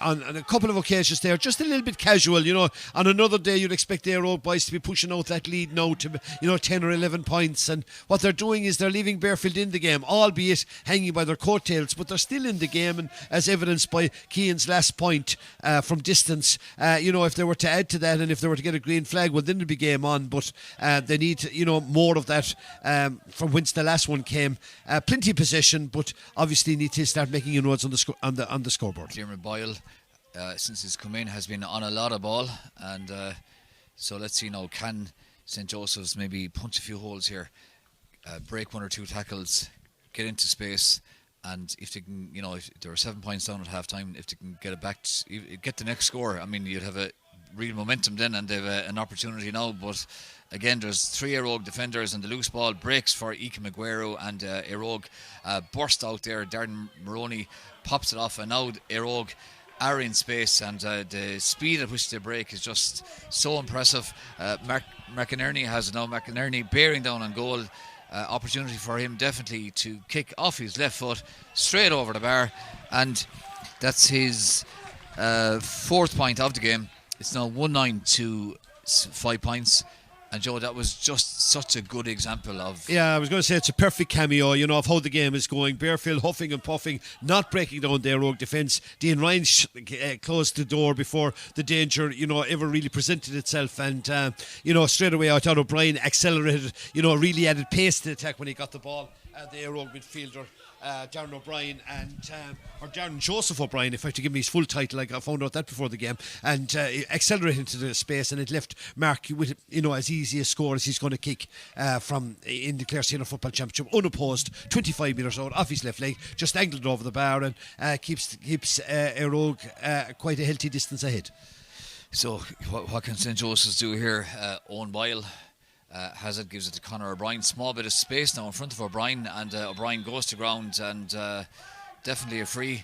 on a couple of occasions there, just a little bit casual. You know, on another day you'd expect the Eire boys to be pushing out that lead now to 10 or 11 points, and what they're doing is they're leaving Barefield in the game, albeit hanging by their coattails, but they're still in the game, and as evidenced by Keane's last point from distance. If they were to add to that, and if they were to get a green flag, well then it'd be game on, but they need more of that from whence the last one came. Plenty of possession, but obviously need to start making inroads on the scoreboard. Dermot Boyle, since he's come in, has been on a lot of ball, and so let's see now, can St. Joseph's maybe punch a few holes here, break one or two tackles, get into space, and if they can, if there were 7 points down at half time, if they can get it back, get the next score, I mean, you'd have a real momentum then, and they've an opportunity now. But again, there's 3 Eire defenders, and the loose ball breaks for Ika Maguero, and Eire burst out there. Darren Maroney pops it off, and now Eire are in space, and the speed at which they break is just so impressive. McInerney has it now. McInerney bearing down on goal. Opportunity for him definitely to kick off his left foot straight over the bar, and that's his 4th point of the game. It's now 1-9 to 5 points. And Joe, that was just such a good example of... Yeah, I was going to say it's a perfect cameo, of how the game is going. Barefield huffing and puffing, not breaking down their Rogue defence. Dean Ryan closed the door before the danger, ever really presented itself. And, straight away out O'Brien accelerated, really added pace to the attack when he got the ball. The Rogue midfielder, Darren O'Brien, or Darren Joseph O'Brien, if I have to give me his full title, I found out that before the game, and accelerated into the space, and it left Mark with as easy a score as he's going to kick from in the Clare Senior Football Championship, unopposed, 25 metres out off his left leg, just angled over the bar, and keeps Rogue quite a healthy distance ahead. So what can St. Joseph's do here? Owen Boyle has it, gives it to Conor O'Brien. Small bit of space now in front of O'Brien, and O'Brien goes to ground, and definitely a free.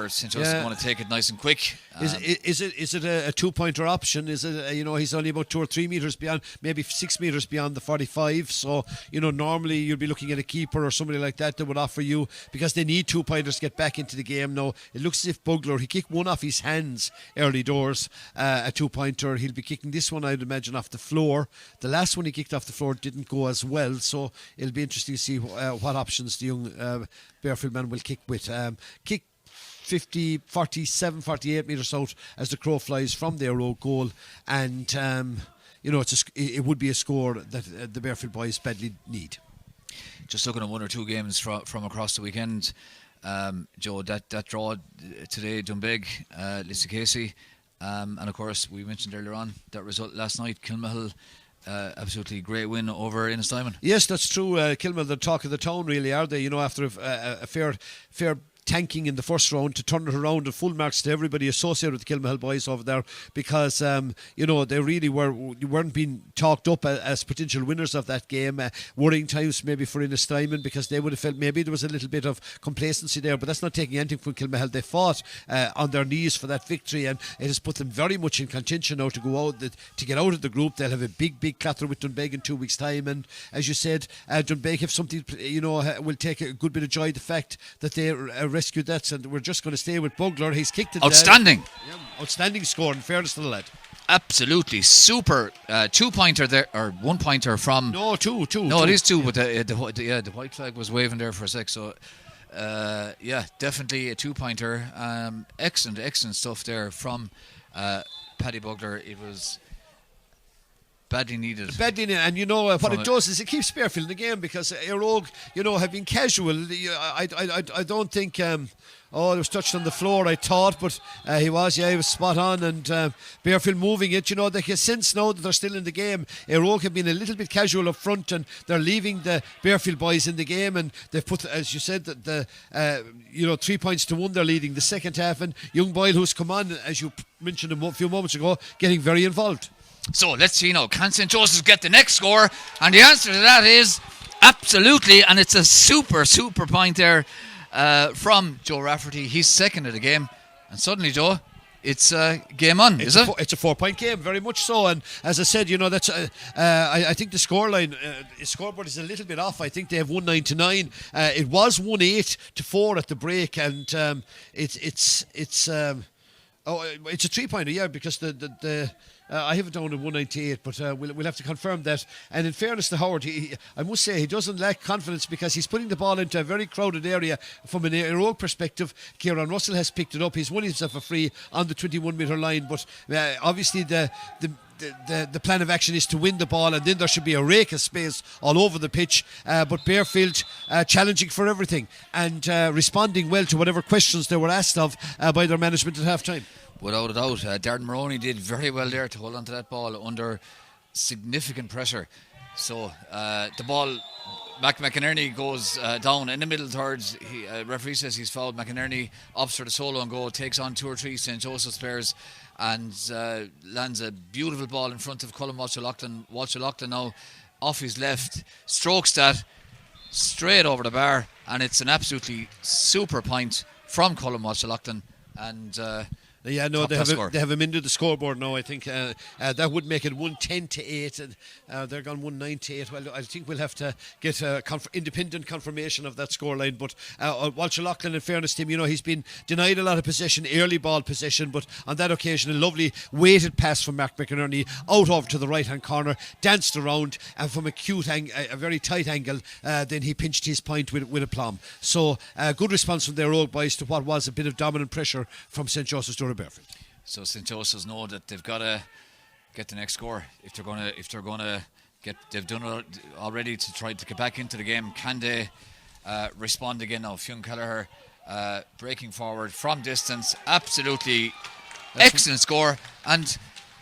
St. Joseph's going to take it nice and quick. Is it a 2-pointer option? Is it he's only about 2 or 3 metres beyond, maybe 6 metres beyond the 45. So normally you'd be looking at a keeper or somebody like that would offer you, because they need 2-pointers to get back into the game. Now it looks as if Bugler, he kicked one off his hands early doors, a 2-pointer. He'll be kicking this one, I'd imagine, off the floor. The last one he kicked off the floor didn't go as well, so it'll be interesting to see what options the young Barefield man will kick with. Kick 50, 47, 48 metres out as the crow flies from their road goal, and it would be a score that the Barefield boys badly need. Just looking at 1 or 2 games from across the weekend, Joe, that draw today, Dunbeg, Lisicasey, and of course we mentioned earlier on that result last night, Kilmahill. Absolutely great win over Innisdiamond. Yes, that's true. Kilmahill, the talk of the town, really, are they? After a fair tanking in the first round, to turn it around, and full marks to everybody associated with the Kilmahill boys over there, because they really weren't being talked up as potential winners of that game. Worrying times maybe for Innisdiamond, because they would have felt maybe there was a little bit of complacency there, but that's not taking anything from Kilmahill. They fought on their knees for that victory, and it has put them very much in contention now to go out, to get out of the group. They'll have a big clatter with Dunbeg in 2 weeks' time, and as you said, Dunbeg have something, will take a good bit of joy in the fact that they rescued that, and we're just going to stay with Bugler. He's kicked it. Outstanding. Outstanding score, in fairness to the lad. Absolutely super. 2-pointer there, or 1-pointer from. No, two. No, it is 2, but the white flag was waving there for a sec. So, definitely a 2-pointer. Excellent stuff there from Paddy Bugler. It was badly needed. And what it does is it keeps Barefield in the game, because Eire, have been casual. I don't think. It was touched on the floor, I thought, but he was spot on, and Barefield moving it. They can sense now that they're still in the game. Eire have been a little bit casual up front, and they're leaving the Barefield boys in the game, and they've put, as you said, the 3-1 they're leading the second half, and young Boyle, who's come on, as you mentioned a few moments ago, getting very involved. So let's see now, can St. Joseph's get the next score? And the answer to that is absolutely, and it's a super point there from Joe Rafferty. He's second of the game, and suddenly, Joe, it's game on, is it? It's a 4-point game, very much so. And as I said, that's I think the scoreboard is a little bit off. I think they have 1-9-9. It was 1-8-4 at the break, and it's a 3-pointer, yeah, because the I have it down at 198, but we'll have to confirm that. And in fairness to Howard, I must say he doesn't lack confidence, because he's putting the ball into a very crowded area. From an Eire perspective, Kieran Russell has picked it up. He's won himself a free on the 21-metre line, but obviously the plan of action is to win the ball, and then there should be a rake of space all over the pitch. But Barefield challenging for everything and responding well to whatever questions they were asked of by their management at half-time. Without a doubt, Darren Maroney did very well there to hold on to that ball under significant pressure. So the ball, McInerney goes down in the middle thirds. Referee says he's fouled. McInerney opts for the solo and goal, takes on 2 or 3 St. Joseph's players, and lands a beautiful ball in front of Colin Walsh-O'Loughlin. Walsh-O'Loughlin now off his left, strokes that straight over the bar, and it's an absolutely super point from Colin Walsh-O'Loughlin. And they have him into the scoreboard now. I think that would make it 110-8, and they're gone 109-8. Well, I think we'll have to get independent confirmation of that scoreline. But Walsh O'Loughlin, in fairness to him, he's been denied a lot of possession, early ball possession, but on that occasion, a lovely weighted pass from Mark McInerney out over to the right-hand corner, danced around, and from a very tight angle, then he pinched his point with aplomb. So good response from their old boys to what was a bit of dominant pressure from St. Joseph's Doora Barefield. So St. Joseph's know that they've got to get the next score if they're going to get. They've done it already to try to get back into the game. Can they respond again now? Fionn Kelleher breaking forward from distance, absolutely excellent score. And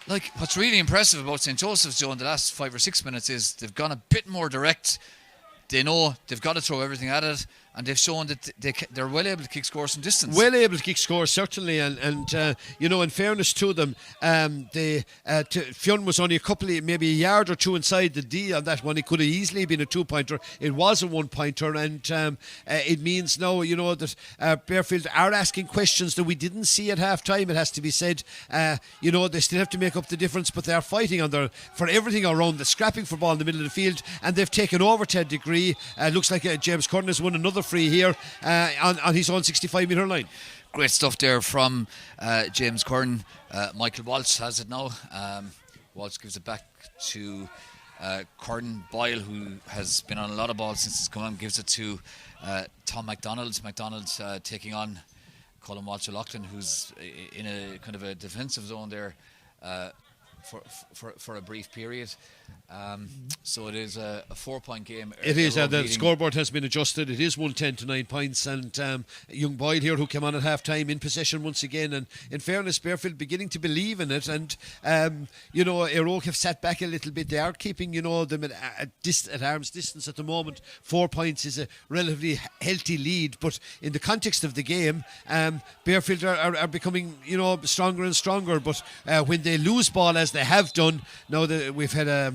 what's really impressive about St. Joseph's, Joe, in the last 5 or 6 minutes is they've gone a bit more direct. They know they've got to throw everything at it, and they've shown that they're well able to kick scores from distance. Well able to kick scores, certainly, and in fairness to them, Fionn was only maybe a yard or two inside the D on that one. It could have easily been a 2-pointer. It was a 1-pointer, and it means now, that Barefield are asking questions that we didn't see at half-time, it has to be said. They still have to make up the difference, but they're fighting for everything around the scrapping for ball in the middle of the field, and they've taken over to a degree. Looks like James Curran has won another free here on his own 65-metre line. Great stuff there from James Curran. Michael Walsh has it now. Walsh gives it back to Curran. Boyle, who has been on a lot of balls since he's come on, gives it to Tom McDonald. McDonald taking on Colin Walsh-O'Loughlin, who's in a kind of a defensive zone there for a brief period. So it is a 4-point game. It is. The scoreboard has been adjusted. It is 110 to 9 points. And young Boyle here, who came on at half-time, in possession once again. And in fairness, Barefield beginning to believe in it. And, Eire have sat back a little bit. They are keeping, them at arm's distance at the moment. 4 points is a relatively healthy lead. But in the context of the game, Barefield are becoming, stronger and stronger. But when they lose ball, as they have done, now that we've had a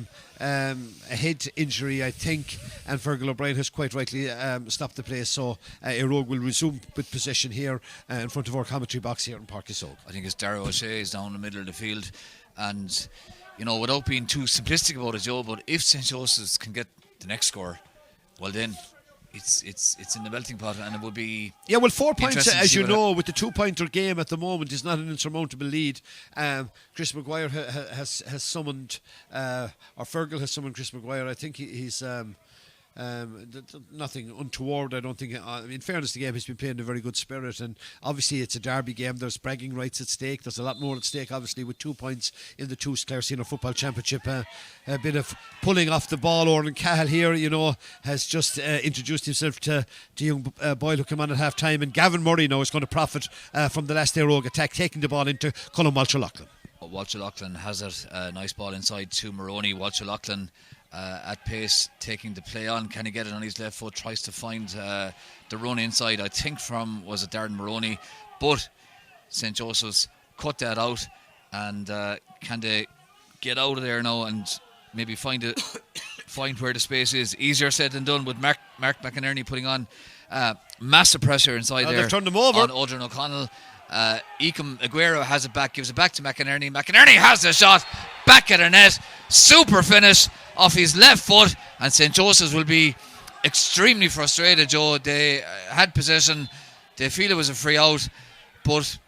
head injury, I think, and Fergal O'Brien has quite rightly stopped the play, so Eire will resume with possession here in front of our commentary box here in Páirc Uas Óg. I think it's Darragh O'Shea is down the middle of the field, and without being too simplistic about it, Joe, but if St. Joseph's can get the next score, well then it's in the melting pot, and it would be 4 points, as you know, with the 2-pointer game at the moment is not an insurmountable lead. Chris Maguire has summoned, or Fergal has summoned Chris Maguire. I think he's Nothing untoward, I don't think. In fairness, the game has been played in a very good spirit, and obviously it's a derby game. There's bragging rights at stake. There's a lot more at stake, obviously, with 2 points in the TUS Clare Senior Football Championship. A bit of pulling off the ball. Oran Cahill here, has just introduced himself to young Boyle who came on at half time, and Gavin Murray now is going to profit from the last Eire attack, taking the ball into Colin Walsh-O'Loughlin. Walsh-O'Loughlin has it. Nice ball inside to Maroney. Walsh-O'Loughlin at pace, taking the play on. Can he get it on his left foot? Tries to find the run inside, I think was it Darren Maroney, but St. Joseph's cut that out. And can they get out of there now and maybe find where the space is? Easier said than done, with Mark McInerney putting on massive pressure inside there. They've turned them over. On Odrin O'Connell. Aguero has it back, gives it back to McInerney. McInerney has the shot, back at the net, super finish off his left foot, and St. Joseph's will be extremely frustrated, Joe. They had possession, they feel it was a free out, but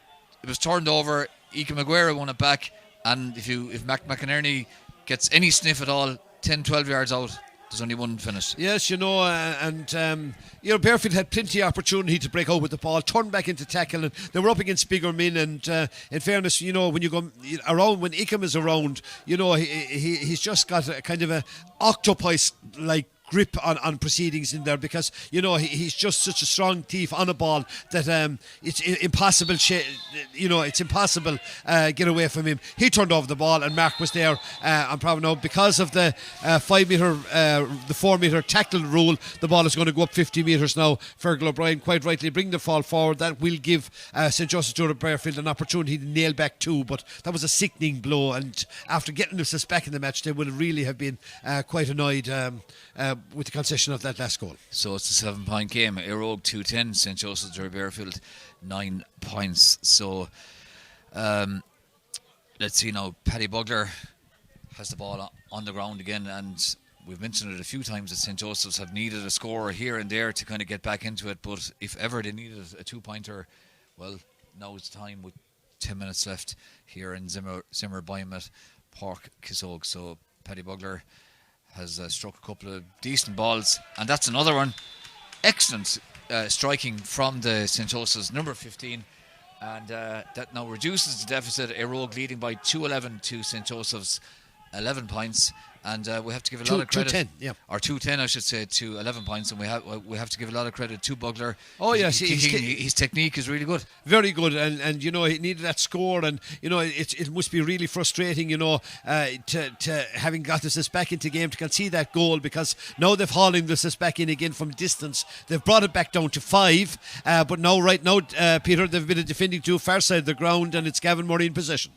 it was turned over. Aguero won it back, and if McInerney gets any sniff at all, 10-12 yards out, there's only one finish. Yes, Barefield had plenty of opportunity to break out with the ball, turn back into tackle, and they were up against bigger men. And in fairness, when you go around, when Ickham is around, he's just got a kind of a octopus-like grip on proceedings in there, because he's just such a strong thief on a ball that it's impossible get away from him. He turned over the ball and Mark was there. I'm probably now, because of the 5 metre the 4 metre tackle rule, the ball is going to go up 50 metres now. Fergal O'Brien quite rightly bring the fall forward. That will give St. Joseph's Doora Barefield an opportunity to nail back 2, but that was a sickening blow, and after getting themselves back in the match, they would really have been quite annoyed with the concession of that last goal. So it's a 7-point game. Eire 2-10, St. Joseph's Doora Barefield 9 points. So let's see now. Paddy Bugler has the ball on the ground again, and we've mentioned it a few times that St. Joseph's have needed a score here and there to kind of get back into it, but if ever they needed a 2-pointer, well, now it's time, with 10 minutes left here in Zimmer Biomet Park, Kissogue. So Paddy Bugler has struck a couple of decent balls, and that's another one. Excellent striking from the St. Joseph's number 15, and that now reduces the deficit. Eire leading by 2-11 to St. Joseph's 11 points, and we have to give a lot of credit. 2-10, yeah. Or 2-10, I should say, to 11 points, and we have to give a lot of credit to Bugler. Oh yes, his technique is really good. Very good, and he needed that score, and it must be really frustrating, to having got this back into game, to concede that goal, because now they've hauling this back in again from distance. They've brought it back down to 5, but right now, Peter, they've been defending to far side of the ground, and it's Gavin Murray in possession.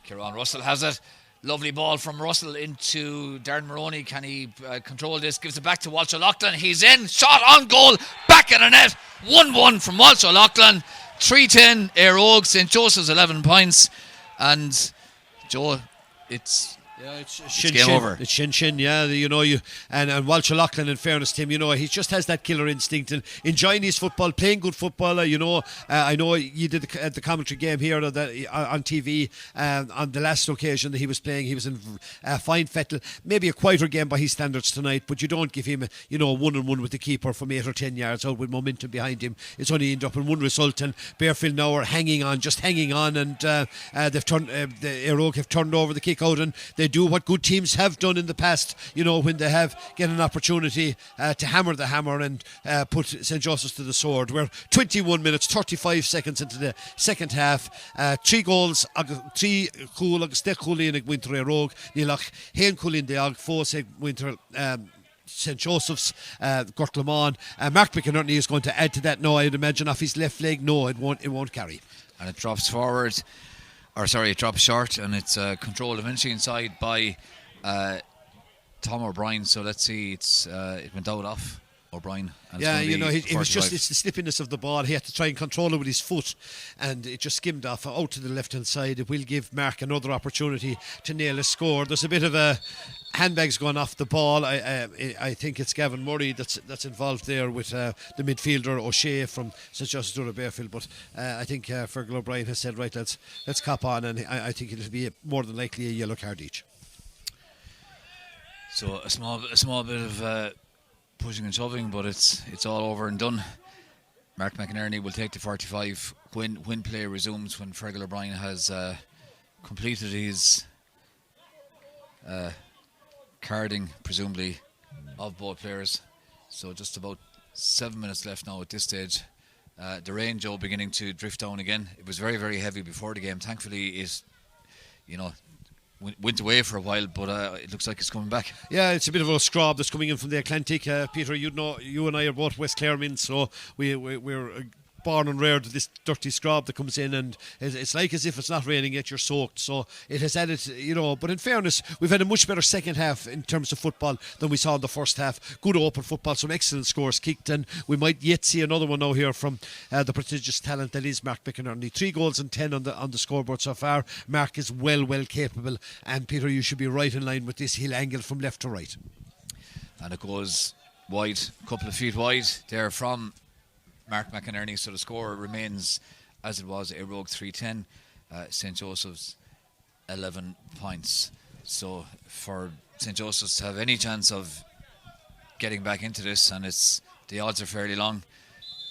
Kieran Russell has it. Lovely ball from Russell into Darren Maroney. Can he control this? Gives it back to Walsh-O'Loughlin. He's in. Shot on goal. Back in the net. 1-1 from Walsh-O'Loughlin. 3-10 Eire. St. Joseph's 11 points. And Joe, it's game over. It's shin, yeah. And Walsh-O'Loughlin, in fairness to him, he just has that killer instinct and enjoying his football, playing good football. I know you did the commentary game here on TV on the last occasion that he was playing. He was in fine fettle, maybe a quieter game by his standards tonight, but you don't give him a 1-on-1 with the keeper from 8 or 10 yards out with momentum behind him. It's only ended up in one result, and Barefield now are hanging on, and they've turned the Eire have turned over the kick out, and they do what good teams have done in the past, when they have get an opportunity to hammer the hammer and put St. Joseph's to the sword. We're 21 minutes 35 seconds into the second half. 3 goals, 3 cool agus de coolin ag winter Eire nílach hen coolin de ag fós ag winter St. Joseph's, Gortlamon. Mark McInerney is going to add to that now, I'd imagine, off his left leg. No, it won't carry, and it drops forward. It drops short, and it's controlled eventually inside by Tom O'Brien. So let's see, it went out off O'Brien. And it was just, it's the slippiness of the ball. He had to try and control it with his foot, and it just skimmed off out to the left hand side. It will give Mark another opportunity to nail a score. There's a bit of a handbags going off the ball. I think it's Gavin Murray that's involved there with the midfielder O'Shea from St. Joseph's Doora Barefield, but I think Fergal O'Brien has said, right, let's cop on, and I think it'll be more than likely a yellow card each. So a small bit of pushing and shoving, but it's all over and done. Mark McInerney will take the 45 when play resumes, when Fergal O'Brien has completed his carding, presumably, of both players. So just about 7 minutes left now at this stage. The rain, Joe, beginning to drift down again. It was very, very heavy before the game. Thankfully, it went away for a while, but it looks like it's coming back. Yeah, it's a bit of a scrub that's coming in from the Atlantic. Peter, you and I are both West Claremen, so we're born and reared this dirty scrub that comes in, and it's like as if it's not raining yet you're soaked. So it has added, but in fairness, we've had a much better second half in terms of football than we saw in the first half. Good open football, some excellent scores kicked, and we might yet see another one now here from the prodigious talent that is Mark McInerney. 3 goals and 10 on the scoreboard so far. Mark is well capable, and Peter, you should be right in line with this. He'll angle from left to right, and it goes wide, a couple of feet wide there from Mark McInerney, so the score remains as it was. Eire 310, St. Joseph's 11 points. So for St. Joseph's to have any chance of getting back into this, and the odds are fairly long,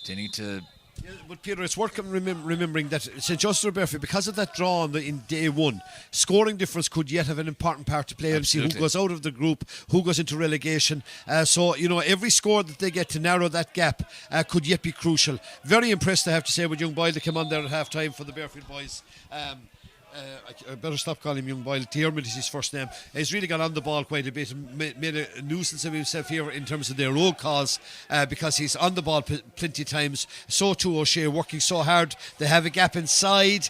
they need to. Yeah, but Peter, it's worth remembering that St. Joseph's or Barefield, because of that draw in day one, scoring difference could yet have an important part to play. And see who goes out of the group, who goes into relegation. So every score that they get to narrow that gap could yet be crucial. Very impressed, I have to say, with young Boyle that came on there at half time for the Barefield boys. I better stop calling him young Boyle. Tierman is his first name. He's really got on the ball quite a bit and made a nuisance of himself here in terms of their road cause, because he's on the ball plenty of times. So too O'Shea, working so hard. They have a gap inside.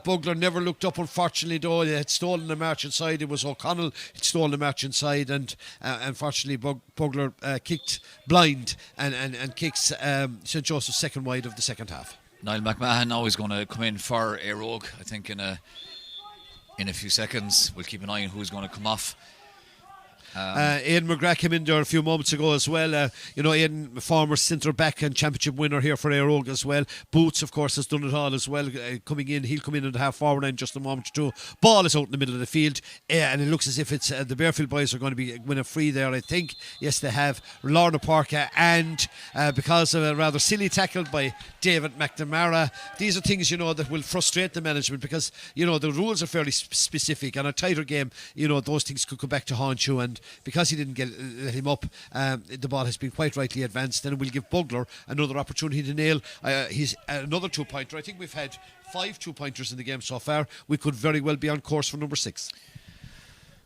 Bugler never looked up, unfortunately, though. They had stolen the march inside. It was O'Connell had stolen the march inside, and unfortunately Bugler kicked blind and kicks St. Joseph's second wide of the second half. Niall McMahon now is going to come in for Eire, I think, in a few seconds. We'll keep an eye on who's going to come off. Aidan McGrath came in there a few moments ago as well. Aidan, former centre back and championship winner here for Eire as well. Boots, of course, has done it all as well. Coming in, he'll come in the half forward end just a moment or two. Ball is out in the middle of the field, and it looks as if it's the Barefield boys are going to be winning free there, I think. Yes, they have. Lorna Parker, and because of a rather silly tackle by David McNamara, these are things that will frustrate the management, because the rules are fairly specific, and a tighter game, those things could come back to haunt you. And because he didn't let him up, the ball has been quite rightly advanced, and it will give Bugler another opportunity to nail he's another 2-pointer. I think we've had 5 2-pointers in the game so far. We could very well be on course for number 6.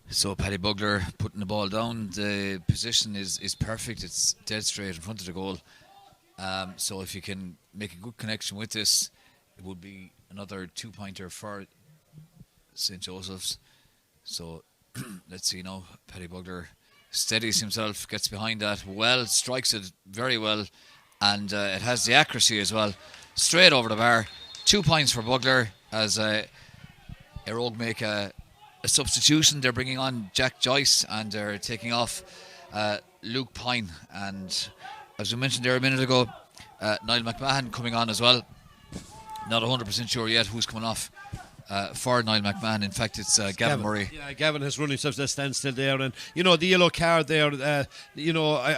So Paddy Bugler putting the ball down. The position is perfect. It's dead straight in front of the goal. So if you can make a good connection with this, it would be another 2-pointer for St. Joseph's. So let's see now. Paddy Bugler steadies himself, gets behind that well, strikes it very well, and it has the accuracy as well. Straight over the bar. 2 points for Bugler as Eire make a substitution. They're bringing on Jack Joyce, and they're taking off Luke Pine. And as we mentioned there a minute ago, Niall McMahon coming on as well. Not 100% sure yet who's coming off for Niall McMahon. In fact, it's Gavin Murray. Yeah, Gavin has run himself to a standstill there, and the yellow card there. I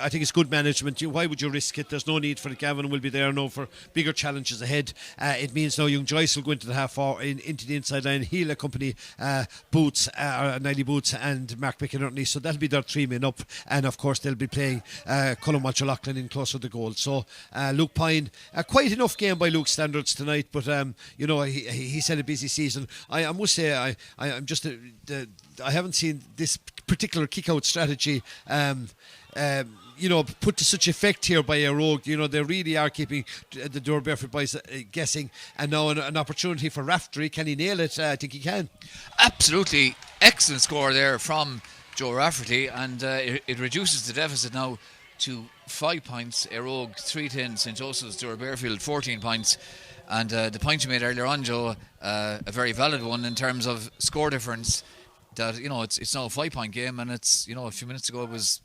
think it's good management. Why would you risk it? There's no need for it. Gavin will be there now for bigger challenges ahead. It means now young Joyce will go into the half forward, into the inside line. He'll accompany Boots, Niley Boots, and Mark McInerney. So that'll be their 3 men up, and of course they'll be playing Colin Walsh-O'Loughlin in closer to the goal. So Luke Pine, quite enough game by Luke's standards tonight, but he's had a busy season. I must say, I haven't seen this particular kick-out strategy put to such effect here by Eire. They really are keeping the Doora Barefield boys guessing, and now an opportunity for Raftery. Can he nail it? I think he can. Absolutely excellent score there from Joe Rafferty, and it reduces the deficit now to 5 points. Eire 3-10, St. Joseph's, Doora Barefield 14 points. And the point you made earlier on, Joe, a very valid one in terms of score difference. That it's now a 5-point game, and it's a few minutes ago it was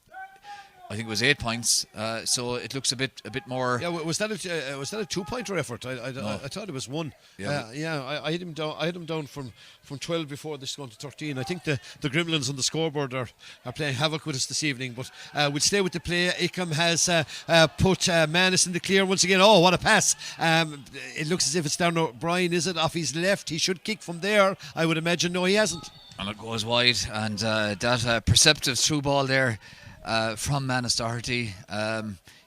I think it was 8 points. So it looks a bit more. Yeah, was that a 2-pointer effort? I thought it was one. Yeah. I had him down. I had him down from 12 before this going to 13. I think the Gremlins on the scoreboard are playing havoc with us this evening. But we'll stay with the play. Ickham has put Manus in the clear once again. Oh, what a pass! It looks as if it's down to Brian. Is it off his left? He should kick from there, I would imagine. No, he hasn't. And it goes wide, and that perceptive through ball there from Manus Doherty.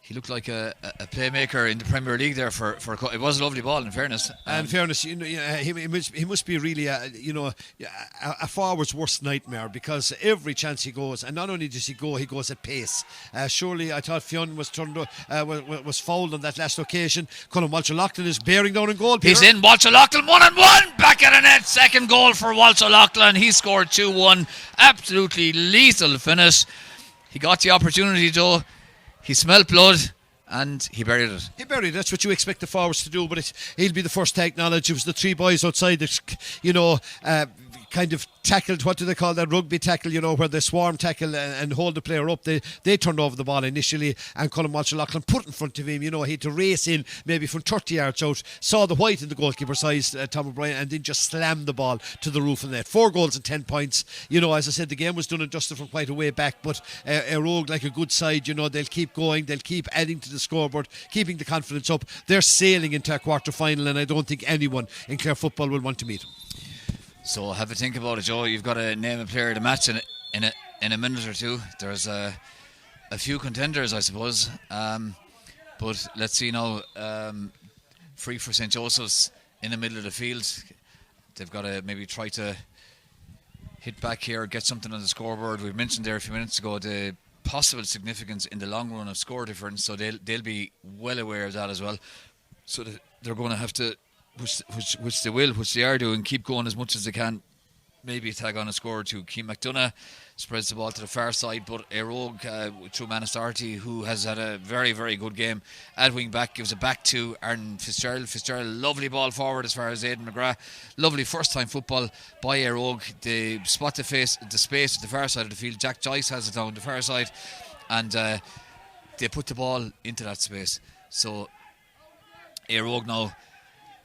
He looked like a playmaker in the Premier League there for it was a lovely ball, in fairness. In fairness, he must be really a forward's worst nightmare, because every chance he goes, and not only does he goes at pace. Surely I thought Fionn was was fouled on that last occasion. Colin Walter Loughlin is bearing down in goal. Peter. He's in. Walter Loughlin 1-1 back at the net. Second goal for Walter Loughlin. He scored 2-1. Absolutely lethal finish. He got the opportunity though. He smelled blood and he buried it. He buried it. That's what you expect the forwards to do, but he'll be the first to acknowledge it was the three boys outside that, kind of tackled, what do they call that, rugby tackle, where they swarm tackle and hold the player up. They turned over the ball initially, and Colin Walter Loughlin put in front of him. He had to race in maybe from 30 yards out, saw the white in the goalkeeper's eyes, Tom O'Brien, and then just slammed the ball to the roof of the net. 4 goals and 10 points. As I said, the game was done and dusted from quite a way back, but Eire, like a good side, they'll keep going, they'll keep adding to the scoreboard, keeping the confidence up. They're sailing into a quarter final, and I don't think anyone in Clare football will want to meet them. So have a think about it, Joe. You've got to name a player of the match in a minute or two. There's a few contenders, I suppose. But let's see now. Free for St. Joseph's in the middle of the field. They've got to maybe try to hit back here, get something on the scoreboard. We mentioned there a few minutes ago the possible significance in the long run of score difference. So they'll be well aware of that as well. So they're going to have to, which they will, which they are doing, keep going as much as they can. Maybe tag on a score to Keane McDonough, spreads the ball to the far side, but Eire through Manus Doherty, who has had a very, very good game at wing back, gives it back to Aaron Fitzgerald. Lovely ball forward as far as Aidan McGrath. Lovely first time football by Eire. They spot the space at the far side of the field. Jack Joyce has it down the far side, and they put the ball into that space. So Eire now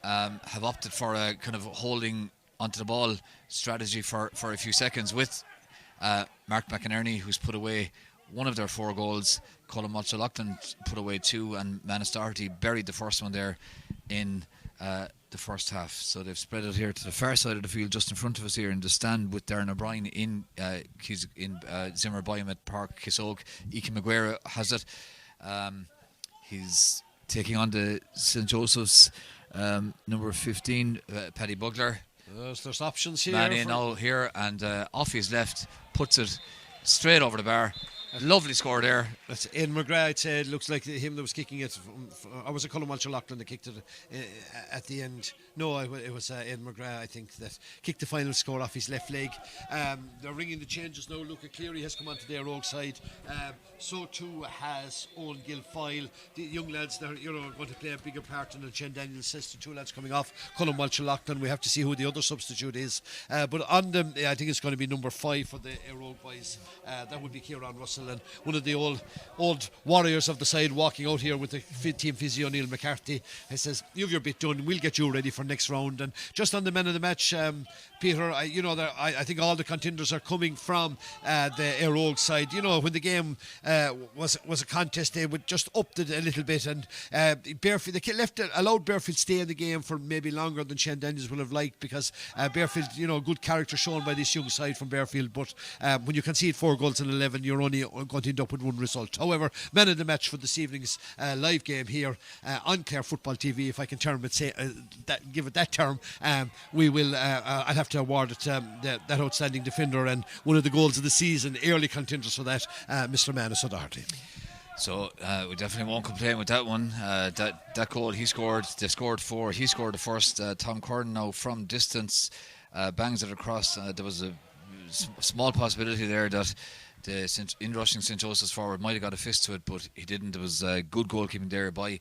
have opted for a kind of holding onto the ball strategy for a few seconds with Mark McInerney, who's put away one of their 4 goals. Colin Walter Loughlin put away 2, and Manus Doherty buried the first one there in the first half. So they've spread it here to the far side of the field, just in front of us here in the stand with Darren O'Brien in Zimmer Biomet Park, Kissogue. Ike Maguire has it. He's taking on the St. Joseph's number 15, Paddy Bugler. There's options here. Man in now here, and off his left, puts it straight over the bar. Lovely score there. That's Aidan McGrath. I'd say it looks like him that was kicking it. Or was it Colin Walter Loughlin that kicked it at the end? No, it was Aidan McGrath, I think, that kicked the final score off his left leg. They're ringing the changes now. Luca Cleary has come onto their rogue side. So too has Owen Guilfoyle. The young lads that are going to play a bigger part in the Chen Daniels system. 2 lads coming off. Colin Walter Loughlin. We have to see who the other substitute is. But on them, I think it's going to be number 5 for the rogue boys. That would be Kieran Russell, and one of the old warriors of the side walking out here with the team physio Neil McCarthy. He says, "You've your bit done. We'll get you ready for next round." And just on the men of the match, Peter, I think all the contenders are coming from the Eire side. When the game was a contest, they would just upped it a little bit, and Barefield, they allowed Barefield stay in the game for maybe longer than Shane Daniels would have liked, because Barefield, good character shown by this young side from Barefield, but when you concede 4 goals in 11, you're only going to end up with 1 result. However, man of the match for this evening's live game here on Clare Football TV, if I can give it that term, we will. I'll have to award it that outstanding defender and one of the goals of the season, early contenders for that, Mr. Manus Doherty. So we definitely won't complain with that one. That goal he scored, they scored 4. He scored the first. Tom Curran now from distance bangs it across. There was a small possibility there that the in-rushing St. Joseph's forward might have got a fist to it, but he didn't. There was good goalkeeping there by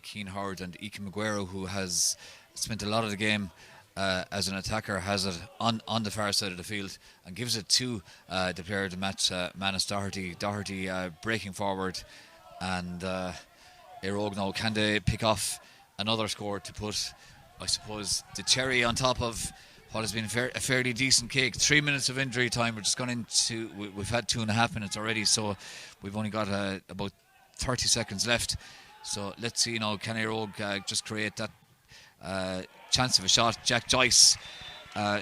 Keane Howard and Ike Maguire, who has spent a lot of the game as an attacker, has it on the far side of the field and gives it to the player of the match, Manus Doherty. Doherty breaking forward, and Eire now, can they pick off another score to put, I suppose, the cherry on top of what has been a fairly decent cake. 3 minutes of injury time. We're just gone into, we've had 2.5 minutes already, so we've only got about 30 seconds left. So let's see now, can Eire just create that chance of a shot. Jack Joyce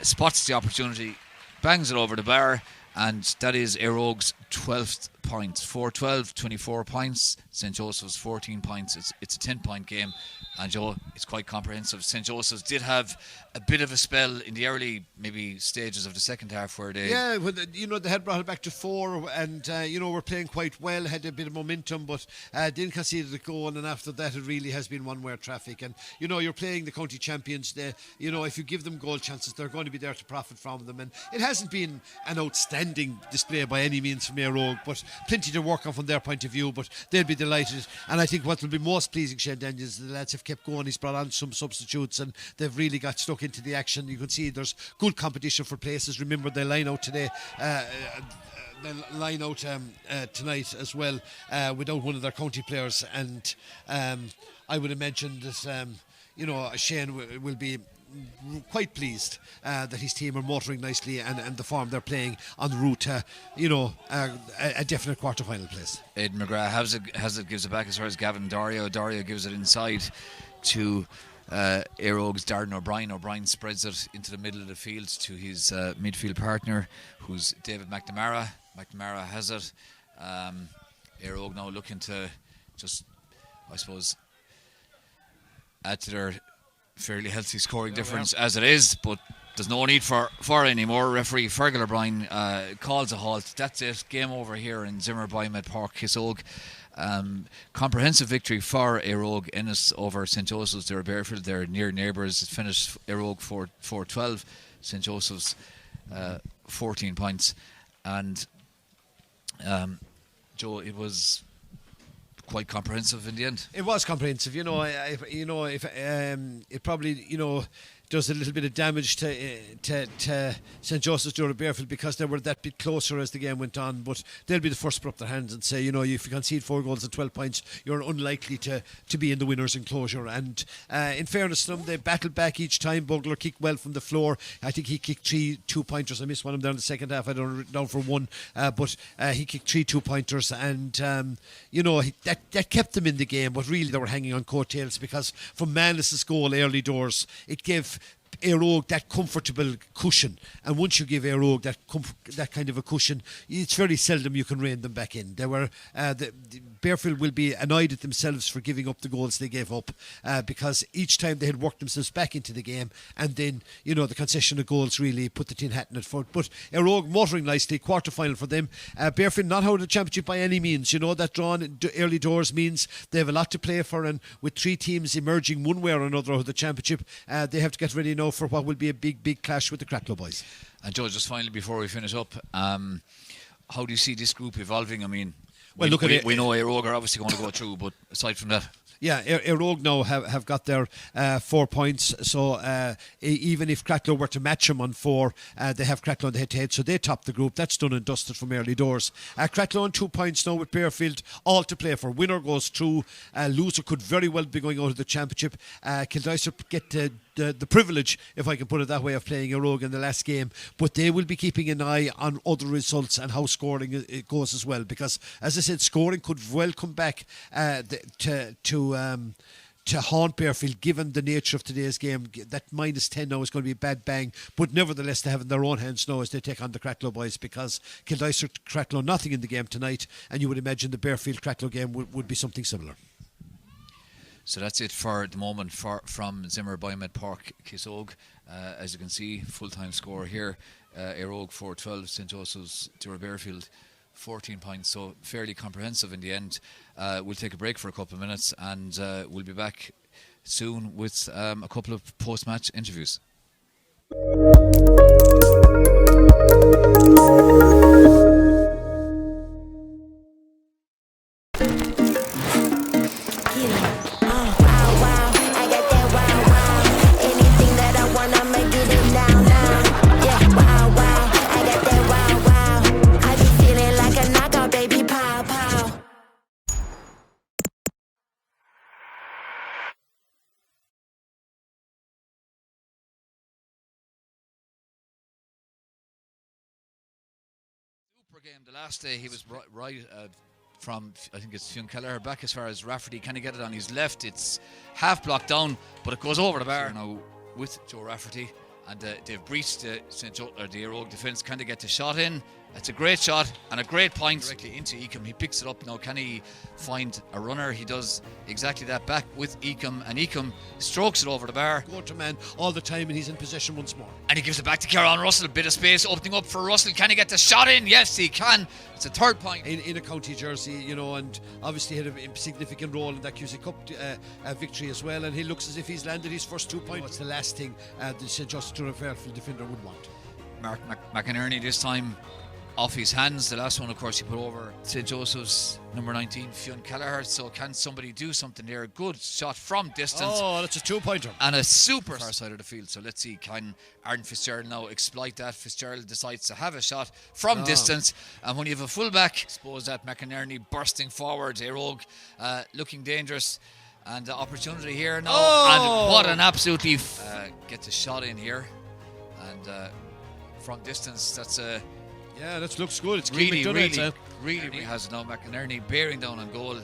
spots the opportunity, bangs it over the bar, and that is Eire's 12th point. 4-12, 24 points. St. Joseph's 14 points. It's a 10-point game, and Joe, it's quite comprehensive. St. Joseph's did have a bit of a spell in the early maybe stages of the second half where they... Yeah, well, they had brought it back to 4, and were playing quite well, had a bit of momentum, but didn't concede a goal, and after that it really has been one-way traffic. And you're playing the county champions. If you give them goal chances, they're going to be there to profit from them. And it hasn't been an outstanding display by any means from Eire, but plenty to work on from their point of view. But they'll be delighted. And I think what will be most pleasing, Shane Daniels, is the lads have kept going. He's brought on some substitutes, and they've really got stuck into the action. You can see there's good competition for places. Remember, they line out today. Tonight as well, without one of their county players, and I would imagine that Shane will be quite pleased that his team are motoring nicely, and the form they're playing on the route to a definite quarter-final place. Ed McGrath has it, gives it back as far as Gavin Dario gives it inside to Eire's Darren O'Brien. O'Brien spreads it into the middle of the field to his midfield partner, who's David McNamara. McNamara has it. Eire now looking to just, I suppose, add to their fairly healthy scoring difference as it is, but there's no need for anymore. Referee Fergal O'Brien calls a halt. That's it. Game over here in Zimmer Biomed Park, Kissogue. Comprehensive victory for Eire Ennis over St. Joseph's. They're Barefield. They're near neighbours. It finished Eire 4-12. St. Joseph's 14 points. And Joe, it was quite comprehensive in the end. It was comprehensive. It probably does a little bit of damage to St. Joseph's Doora Barefield because they were that bit closer as the game went on, but they'll be the first to put up their hands and say, if you concede 4 goals and 12 points, you're unlikely to be in the winners' enclosure. And in fairness to them, they battled back each time. Bugler kicked well from the floor. I think he kicked 3 2-pointers. I missed one of them there in the second half. I don't written down for one, but he kicked 3 2-pointers, and that kept them in the game. But really, they were hanging on coattails because from Manus's goal early doors, it gave Eire that comfortable cushion, and once you give Eire that kind of a cushion, it's very seldom you can rein them back in. They were the Barefield will be annoyed at themselves for giving up the goals they gave up, because each time they had worked themselves back into the game, and then the concession of goals really put the tin hat in it for. But Eire motoring nicely, quarter final for them. Barefield not out of the championship by any means. That drawn early doors means they have a lot to play for, and with 3 teams emerging one way or another out of the championship, they have to get ready now for what will be a big clash with the Cracklow boys. And Joe, just finally before we finish up, how do you see this group evolving? I mean, we know Eire are obviously going to go through, but aside from that, yeah, Eire now have got their 4 points, so even if Cracklow were to match them on 4, they have Cracklow on the head-to-head, so they top the group. That's done and dusted from early doors. Cracklow on 2 points now with Barefield, all to play for. Winner goes through, loser could very well be going out of the championship. Kildare get the privilege, if I can put it that way, of playing Eire in the last game, but they will be keeping an eye on other results and how scoring it goes as well, because as I said, scoring could well come back to haunt Barefield, given the nature of today's game. That -10 now is going to be a bad bang, but nevertheless they have in their own hands now as they take on the Cracklow boys, because Kildare Cracklow nothing in the game tonight, and you would imagine the Barefield Cracklow game would be something similar. So that's it for the moment from Zimmer Biomed Park, Kissogue. As you can see, full-time score here. Eire 4-12, St. Joseph's Doora Barefield 14 points, so fairly comprehensive in the end. We'll take a break for a couple of minutes, and we'll be back soon with a couple of post-match interviews. Wow, I got that wow. Anything that I wanna make super game. The last day he was right from, I think it's Fionn Kelleher back as far as Rafferty. Can he get it on his left? It's half blocked down, but it goes over the bar now with Joe Rafferty. And they've breached the Eire Og defence. Can they get the shot in? It's a great shot and a great point directly into Eacom. He picks it up now. Can he find a runner? He does exactly that, back with Eacom, and Eacom strokes it over the bar. Go to man all the time, and he's in possession once more. And he gives it back to Kieran Russell. A bit of space opening up for Russell. Can he get the shot in? Yes, he can. It's a third point. In a county jersey, you know, and obviously had a significant role in that QC Cup victory as well. And he looks as if he's landed his first 2 points. It's the last thing the St. Joseph's Barefield defender would want. Mark McInerney this time off his hands. The last one, of course, he put over St. Joseph's number 19, Fionn Kelleher. So can somebody do something there? Good shot from distance. Oh, that's a 2-pointer. And a super far side of the field. So let's see, can Aaron Fitzgerald now exploit that? Fitzgerald decides to have a shot from distance. And when you have a fullback, suppose that McInerney bursting forward, Eire Og looking dangerous. And the opportunity here now. And what an absolutely gets a shot in here. And from distance, that's a... Yeah, that looks good. It's really has now McInerney bearing down on goal.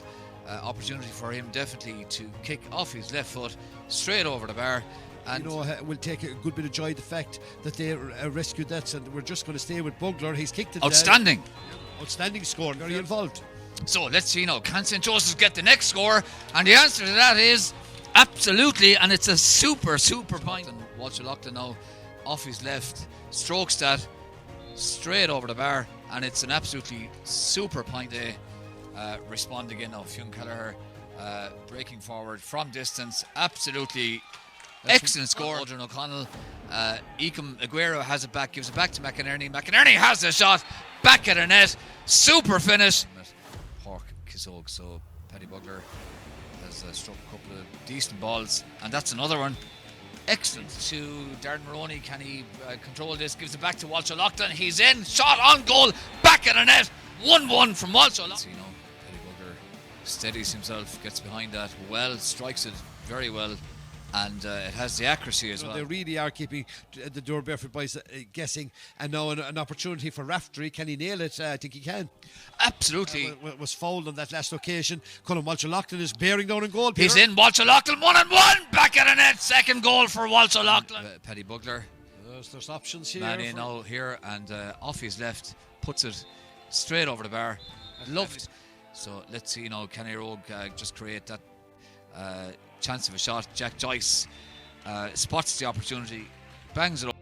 Opportunity for him definitely to kick off his left foot straight over the bar. And you know, we'll take a good bit of joy in the fact that they rescued that. And we're just going to stay with Bugler. He's kicked it. Outstanding. Outstanding score. Very involved. So let's see now. Can St. Joseph's get the next score? And the answer to that is absolutely. And it's a super point. And Walter Loughlin now off his left strokes that straight over the bar, and it's an absolutely super point. They respond again now. Fionn Kelleher breaking forward from distance. Absolutely excellent score. Aldrin O'Connell. Eacom Aguero has it back, gives it back to McInerney. McInerney has the shot back at the net. Super finish. Pork Kisog. So Paddy Bugler has struck a couple of decent balls, and that's another one. Excellent to Darren Maroney. Can he control this? Gives it back to Walter Loughlin. He's in. Shot on goal. Back at the net. 1-1 from Walter Loughlin. You know, Paddy Bugler steadies himself, gets behind that well, strikes it very well, and it has the accuracy as well. They really are keeping the Doora Barefield boys guessing, and now an opportunity for Rafferty. Can he nail it? I think he can. Absolutely. Was fouled on that last occasion. Colin Walter Loughlin is bearing down in goal. Peter. He's in. Walter Loughlin 1-1. Back at the net. Second goal for Walter Loughlin. Paddy Bugler. There's options here. Man in now here, and off his left, puts it straight over the bar. Loved. So let's see now. Can Eire Og just create that chance of a shot? Jack Joyce spots the opportunity, bangs it up.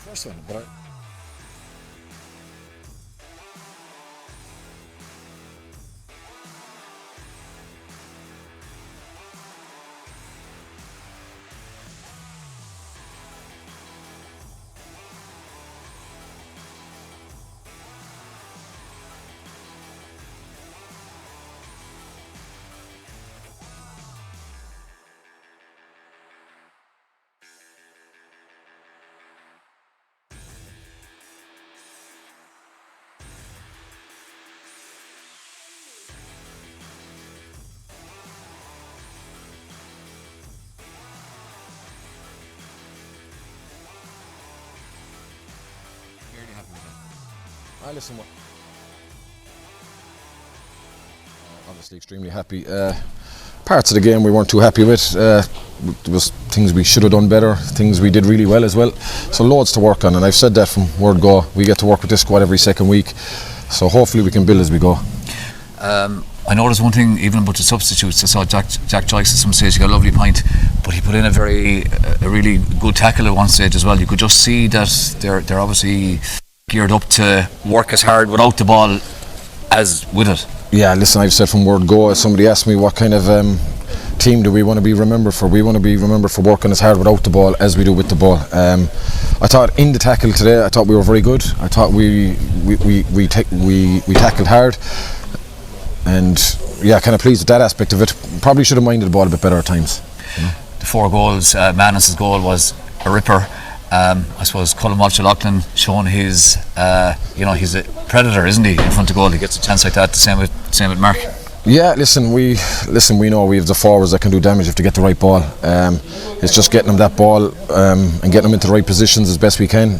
first one, but listen, obviously extremely happy. Parts of the game we weren't too happy with. There was things we should have done better, things we did really well as well. So loads to work on, and I've said that from word go. We get to work with this squad every second week, so hopefully we can build as we go. I noticed one thing even about the substitutes. I saw Jack Joyce at some stage, he got a lovely point, but he put in a really good tackle at one stage as well. You could just see that they're obviously geared up to work as hard without the ball as with it. Yeah, listen, I've said from word go, somebody asked me what kind of team do we want to be remembered for. We want to be remembered for working as hard without the ball as we do with the ball. I thought in the tackle today, I thought we were very good. I thought we tackled hard, and yeah, kind of pleased with that aspect of it. Probably should have minded the ball a bit better at times. You know? The 4 goals, Manus' goal was a ripper. I suppose Colin Walsh-Loughlin showing his, he's a predator, isn't he, in front of goal. He gets a chance like that. The same with Mark. Yeah, listen, we know we have the forwards that can do damage if they get the right ball. It's just getting them that ball and getting them into the right positions as best we can.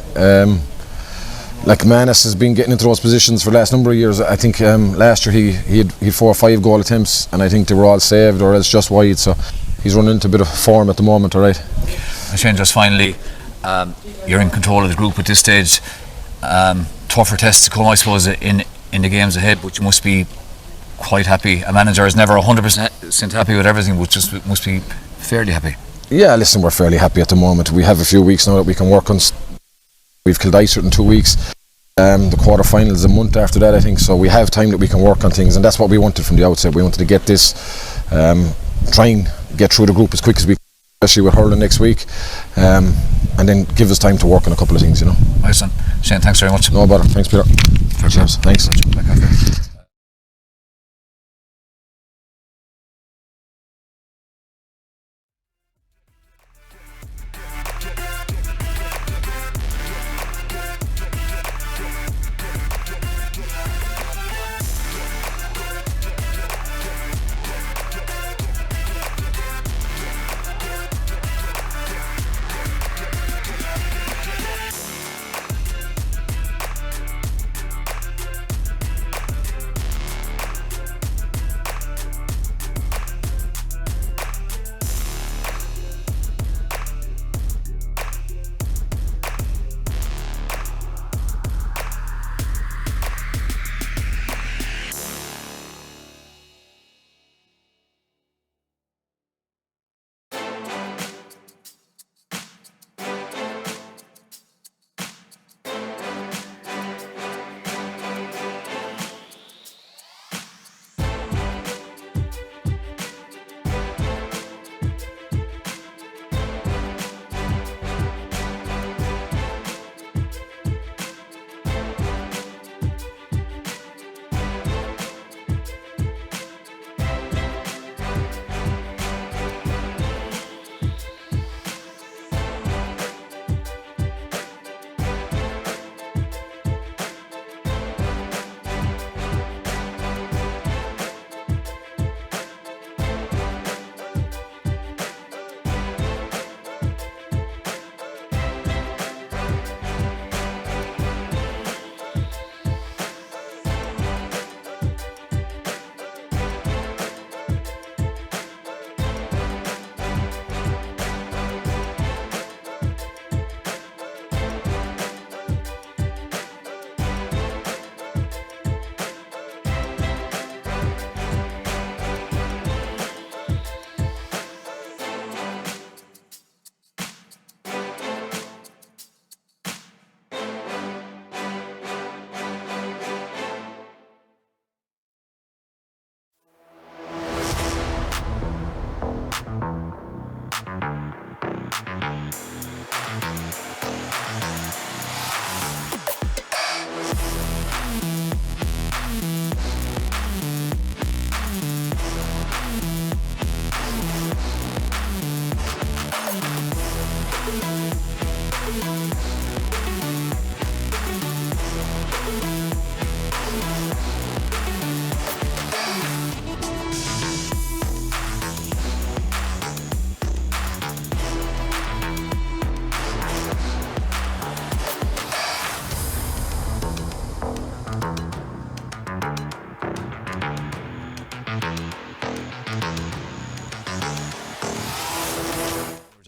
Like Manus has been getting into those positions for the last number of years. I think last year he had 4 or 5 goal attempts, and I think they were all saved or else just wide. So he's running into a bit of form at the moment. All right. And Shane, just finally, you're in control of the group at this stage. Tougher tests to come, I suppose, in the games ahead, but you must be quite happy. A manager is never 100% happy with everything, but just must be fairly happy. Yeah, listen, we're fairly happy at the moment. We have a few weeks now that we can work on. We've killed Eire in 2 weeks. The quarter-final is a month after that, I think, so we have time that we can work on things, and that's what we wanted from the outset. We wanted to get this, try and get through the group as quick as we can, especially with hurling next week, and then give us time to work on a couple of things, you know. Nice one. Shane, thanks very much. No bother. Thanks, Peter. Cheers. Thanks.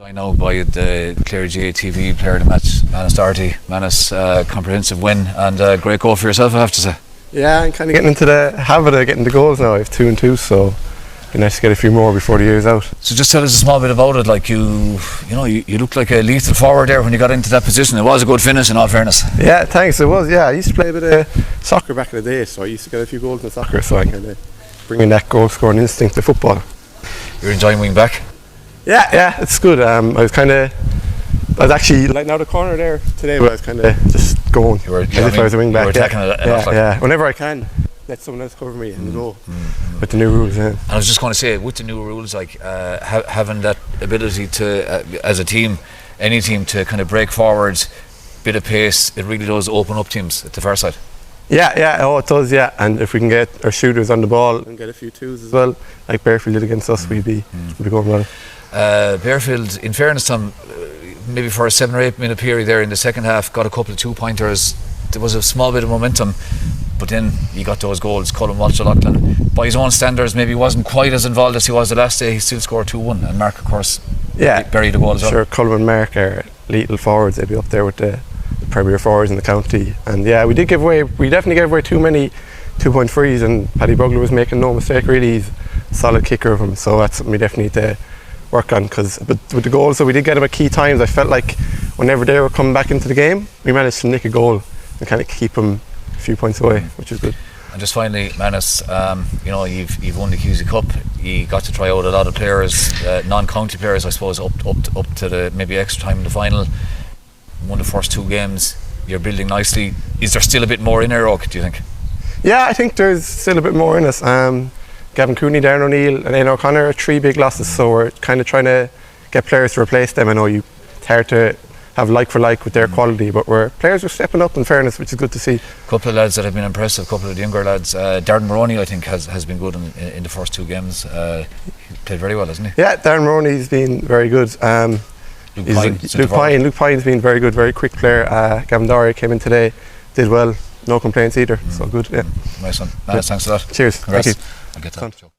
Joined now by the Clare GATV player of the match, Manus Doherty. Manus, comprehensive win and a great goal for yourself, I have to say. Yeah, I'm kind of getting into the habit of getting the goals now. I have 2 and 2, so it'd be nice to get a few more before the year's out. So just tell us a small bit about it. Like you looked like a lethal forward there when you got into that position. It was a good finish, in all fairness. Yeah, thanks. It was. Yeah, I used to play a bit of soccer back in the day, so I used to get a few goals in soccer. So I kind of bring in that goal scoring instinct to football. You're enjoying wing back? Yeah, it's good. I was actually lighting out a corner there today, but I was kind of just going as if I was a wing back. Yeah. Whenever I can, let someone else cover me and go with the new rules. Yeah. And I was just going to say, with the new rules, like having that ability to, as a team, any team, to kind of break forwards, bit of pace, it really does open up teams at the far side. Yeah, it does, yeah. And if we can get our shooters on the ball and get a few twos as well, like Barefield did against us, we'd be going well. Barefield, in fairness to them, maybe for a 7 or 8 minute period there in the second half, got a couple of 2-pointers. There was a small bit of momentum, but then you got those goals. Colin Walsh-O'Loughlin, by his own standards, maybe wasn't quite as involved as he was the last day. He still scored 2-1, and Mark, of course, buried the goal as well. Sure, Colin and Mark are lethal forwards. They'd be up there with the premier forwards in the county. And yeah, we definitely gave away too many 2-point frees, and Paddy Bugler was making no mistake really. He's a solid kicker of them, so that's something we definitely need to work on. But with the goals, so we did get them at key times. I felt like whenever they were coming back into the game, we managed to nick a goal and kind of keep them a few points away, which is good. And just finally, Manus, you've won the QC Cup. You got to try out a lot of players, non-county players, I suppose, up to the maybe extra time in the final. Won the first 2 games. You're building nicely. Is there still a bit more in Eire, do you think? Yeah, I think there's still a bit more in us. Gavin Cooney, Darren O'Neill and Aidan O'Connor are 3 big losses, so we're kind of trying to get players to replace them. I know it's hard to have like for like with their quality, but players are stepping up in fairness, which is good to see. A couple of lads that have been impressive, a couple of the younger lads. Darren Maroney, I think, has been good in the first 2 games. He played very well, hasn't he? Yeah, Darren Maroney's been very good. Luke Pine's been very good, very quick player. Gavin Doora came in today, did well, no complaints either, so good. Yeah. Nice one. Thanks a lot. Cheers. Congrats. Thank you. I'll get that.